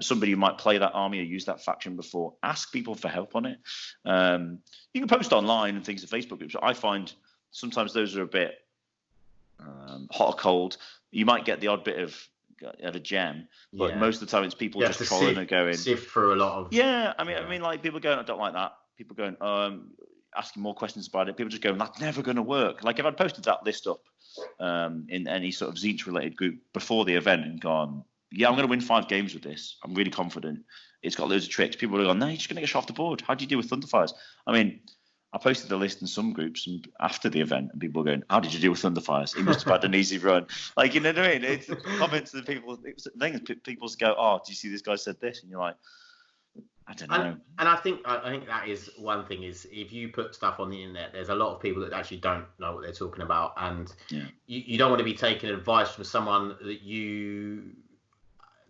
Somebody who might play that army or use that faction before, ask people for help on it. You can post online and things in Facebook groups. I find sometimes those are a bit hot or cold. You might get the odd bit of a gem, but most of the time it's people just trolling and going. Sift through a lot of. Yeah, I mean, like people going, I don't like that. People going, asking more questions about it. People just going, that's never going to work. Like if I'd posted that list up in any sort of Zenith related group before the event and gone, yeah, I'm going to win 5 games with this. I'm really confident. It's got loads of tricks. People would have gone, no, you're just going to get shot off the board. How do you deal with Thunderfires? I mean, I posted the list in some groups and after the event, and people were going, how did you deal with Thunderfires? He must have had an easy run. Like, you know what I mean? It's comments that people, things people go, oh, do you see this guy said this? And you're like, I don't know. And I think that is one thing, is if you put stuff on the internet, there's a lot of people that actually don't know what they're talking about, and you don't want to be taking advice from someone that you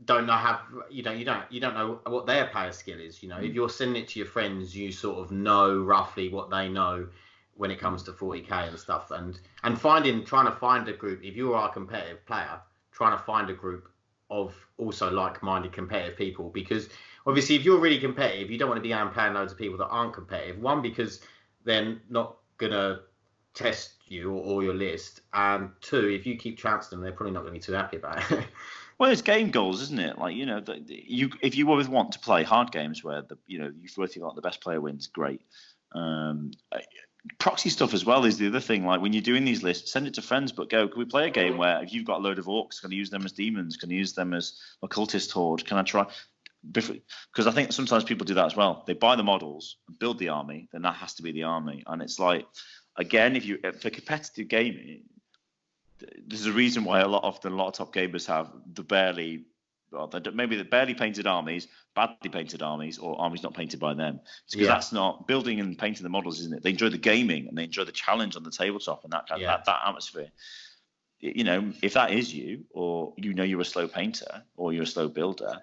don't know you don't know what their player skill is. If you're sending it to your friends, you sort of know roughly what they know when it comes to 40k and stuff, and trying to find a group. If you are a competitive player, trying to find a group of also like-minded competitive people, because obviously if you're really competitive, you don't want to be playing loads of people that aren't competitive. One, because they're not gonna test you or your list, and two, if you keep trouncing them, they're probably not going to be too happy about it. Well, it's game goals, isn't it? Like, if you always want to play hard games where you feel like the best player wins, great. Proxy stuff as well is the other thing. Like when you're doing these lists, send it to friends, but go, can we play a game where if you've got a load of orcs, can I use them as demons? Can I use them as occultist horde? Can I try? Because I think sometimes people do that as well. They buy the models, build the army, then that has to be the army. And it's like, again, for competitive gaming, there's a reason why a lot of top gamers have maybe the barely painted armies, badly painted armies, or armies not painted by them. It's because that's not building and painting the models, isn't it? They enjoy the gaming and they enjoy the challenge on the tabletop and that atmosphere. If that is you, or you're a slow painter or you're a slow builder,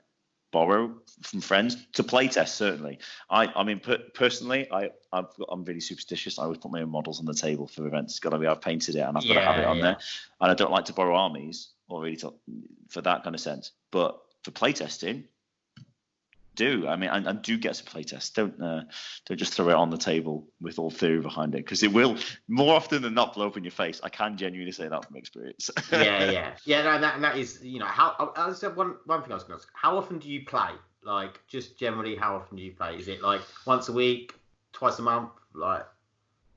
borrow from friends to playtest. Certainly, I mean personally, I'm really superstitious. I always put my own models on the table for events. It's got to be, I've painted it and I've got to have it on there. And I don't like to borrow armies or really for that kind of sense. But for playtesting, I mean, and do get some playtests. Don't just throw it on the table with all theory behind it, because it will more often than not blow up in your face. I can genuinely say that from experience. Yeah. No, that is, how. I was one thing I was going to ask. How often do you play? Like, just generally, how often do you play? Is it like once a week, twice a month? Like,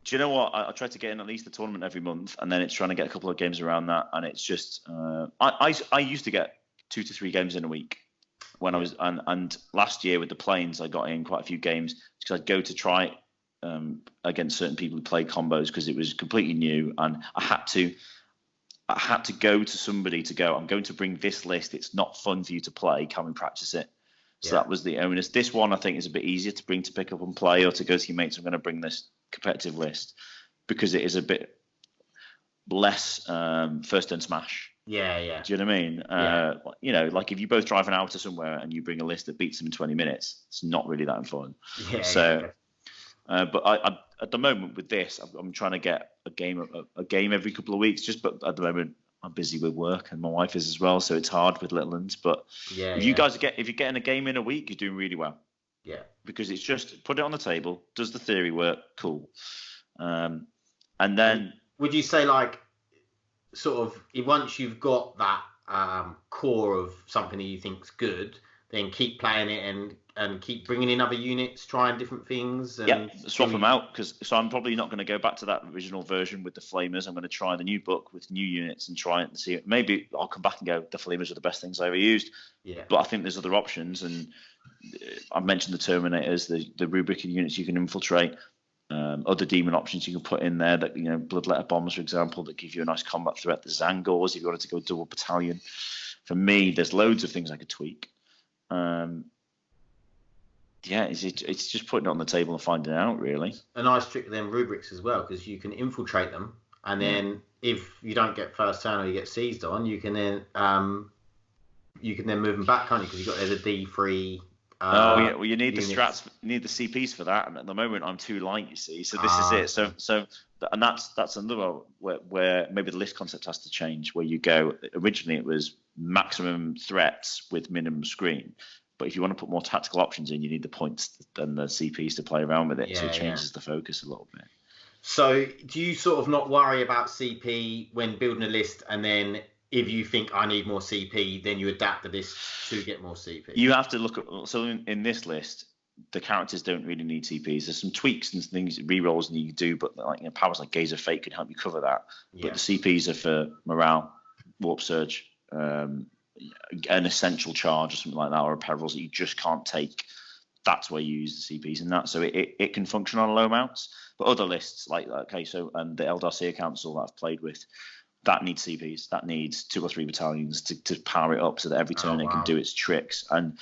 Do you know what? I try to get in at least a tournament every month, and then it's trying to get a couple of games around that, and it's just I used to get 2 to 3 games in a week when I was and last year with the planes I got in quite a few games because I'd go to try against certain people who played combos because it was completely new, and I had to go to somebody to go, I'm going to bring this list. It's not fun for you to play. Can we practice it? So that was the onus. This one I think is a bit easier to bring to pick up and play, or to go to your mates. I'm going to bring this competitive list because it is a bit less first and smash. Yeah. Do you know what I mean? You know, like if you both drive an hour to somewhere and you bring a list that beats them in 20 minutes, it's not really that fun. But I at the moment with this, I'm trying to get a game every couple of weeks. But at the moment I'm busy with work, and my wife is as well, so it's hard with little ones. But if you're getting a game in a week, you're doing really well. Yeah. Because it's just put it on the table. Does the theory work? Cool. And then would you say, like, sort of once you've got that core of something that you think's good, then keep playing it and keep bringing in other units, trying different things. And swap them out. So I'm probably not going to go back to that original version with the Flamers. I'm going to try the new book with new units and try it and see it. Maybe I'll come back and go, the Flamers are the best things I ever used. Yeah. But I think there's other options, and I've mentioned the Terminators, the Rubric units you can infiltrate. Other demon options you can put in there that, you know, Bloodletter Bombs, for example, that give you a nice combat threat. The Zangors, if you wanted to go double battalion. For me, there's loads of things I could tweak. It's just putting it on the table and finding out, really. A nice trick with them rubrics as well, because you can infiltrate them, and then if you don't get first turn or you get seized on, you can then move them back, can't you? Because there's a D3. Well, you need units. the strats, you need the CPs for that, and at the moment I'm too light, you see. So this is it. So and that's another where maybe the list concept has to change. Where you go, originally it was maximum threats with minimum screen, but if you want to put more tactical options in, you need the points and the CPs to play around with it. So it changes the focus a little bit. So do you sort of not worry about CP when building a list, and then if you think I need more CP, then you adapt the list to get more CP? You have to look at, so in this list, the characters don't really need CPs. There's some tweaks and things, rerolls and you can do, but like, you know, powers like Gaze of Fate can help you cover that. Yeah. But the CPs are for morale, warp surge, an essential charge or something like that, or a perils that you just can't take. That's where you use the CPs in that. So it can function on low amounts. But other lists like the Eldarcia Council that I've played with, that needs CPs. That needs 2 or 3 battalions to power it up so that every turn it can do its tricks. And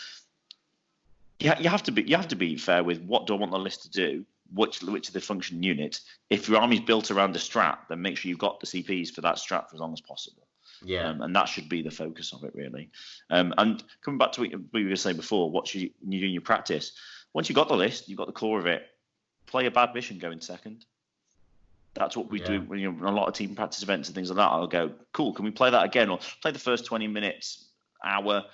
you have to be fair with what do I want the list to do, which of the function units. If your army's built around a strat, then make sure you've got the CPs for that strat for as long as possible. Yeah. And that should be the focus of it, really. And coming back to what we were saying before, what should you do in your practice? Once you've got the list, you've got the core of it, play a bad mission, go in second. That's what we do when you're on a lot of team practice events and things like that. I'll go, cool, can we play that again? Or play the first 20 minutes, hour,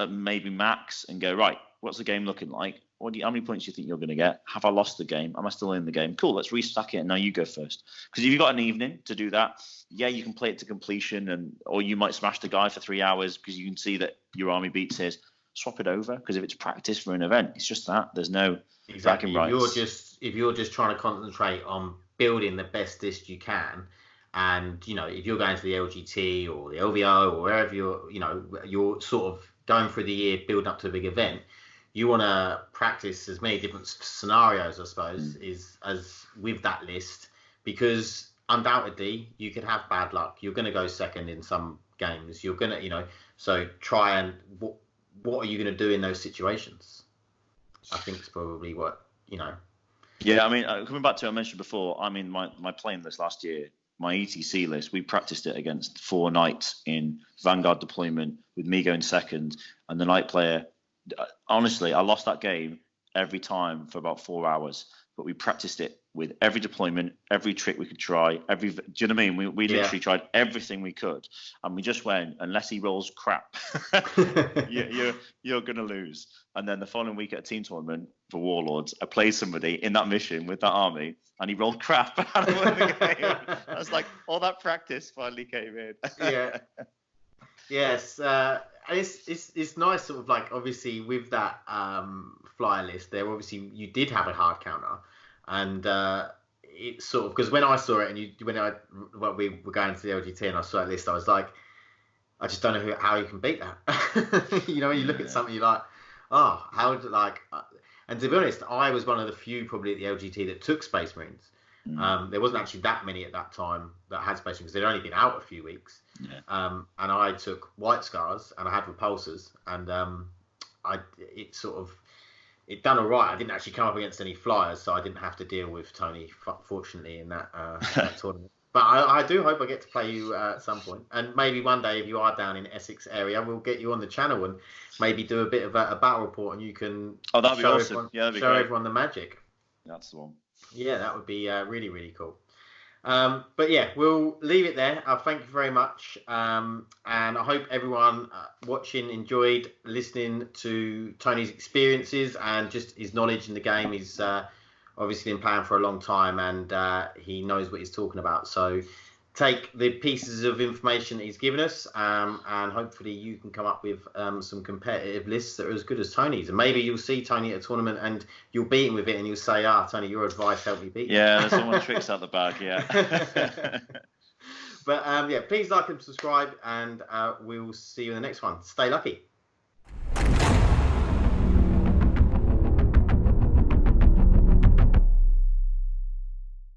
maybe max, and go, right, what's the game looking like? How many points do you think you're going to get? Have I lost the game? Am I still in the game? Cool, let's restack it, and now you go first. Because if you've got an evening to do that, you can play it to completion, or you might smash the guy for 3 hours because you can see that your army beats his. Swap it over, because if it's practice for an event, it's just that. There's no exactly. If you're just trying to concentrate on building the best list you can, and if you're going to the LGT or the LVO or wherever you're sort of going through the year building up to a big event, you want to practice as many different scenarios, I suppose, as with that list, because undoubtedly you could have bad luck. You're going to go second in some games. You're going to, so try and what are you going to do in those situations? I think it's probably what. Yeah, I mean, coming back to I mentioned before, I mean, my playing list last year, my ETC list, we practiced it against 4 knights in Vanguard deployment with me going second, and the knight player. Honestly, I lost that game every time for about 4 hours, but we practiced it with every deployment, every trick we could try. Do you know what I mean? We literally tried everything we could, and we just went, unless he rolls crap, you're gonna lose. And then the following week at a team tournament for Warlords, I played somebody in that mission with that army, and he rolled crap, and I won the game. I was like, all that practice finally came in. Yeah. Yes. It's nice, sort of like, obviously with that flyer list there, obviously you did have a hard counter, and it's sort of, because when I saw it and we were going to the LGT and I saw that list, I was like, I just don't know how you can beat that. You know, when you look at something, you're like, oh, how would and to be honest, I was one of the few probably at the LGT that took Space Marines. There wasn't actually that many at that time that had Space Marines because they'd only been out a few weeks. And I took White Scars and I had Repulsors, and it done all right. I didn't actually come up against any flyers, so I didn't have to deal with Tony, fortunately, in that tournament. But I do hope I get to play you at some point. And maybe one day, if you are down in Essex area, we'll get you on the channel and maybe do a bit of a battle report, and you can that'd be awesome. Show everyone the magic. That's the one. Yeah, that would be really, really cool. But yeah, we'll leave it there. Thank you very much. And I hope everyone watching enjoyed listening to Tony's experiences and just his knowledge in the game. He's obviously been playing for a long time, and he knows what he's talking about. So take the pieces of information that he's given us, and hopefully you can come up with some competitive lists that are as good as Tony's. And maybe you'll see Tony at a tournament and you'll beat him with it, and you'll say, Tony, your advice helped me beat him. Yeah, there's someone tricks out the bag, yeah. But yeah, please like and subscribe, and we'll see you in the next one. Stay lucky.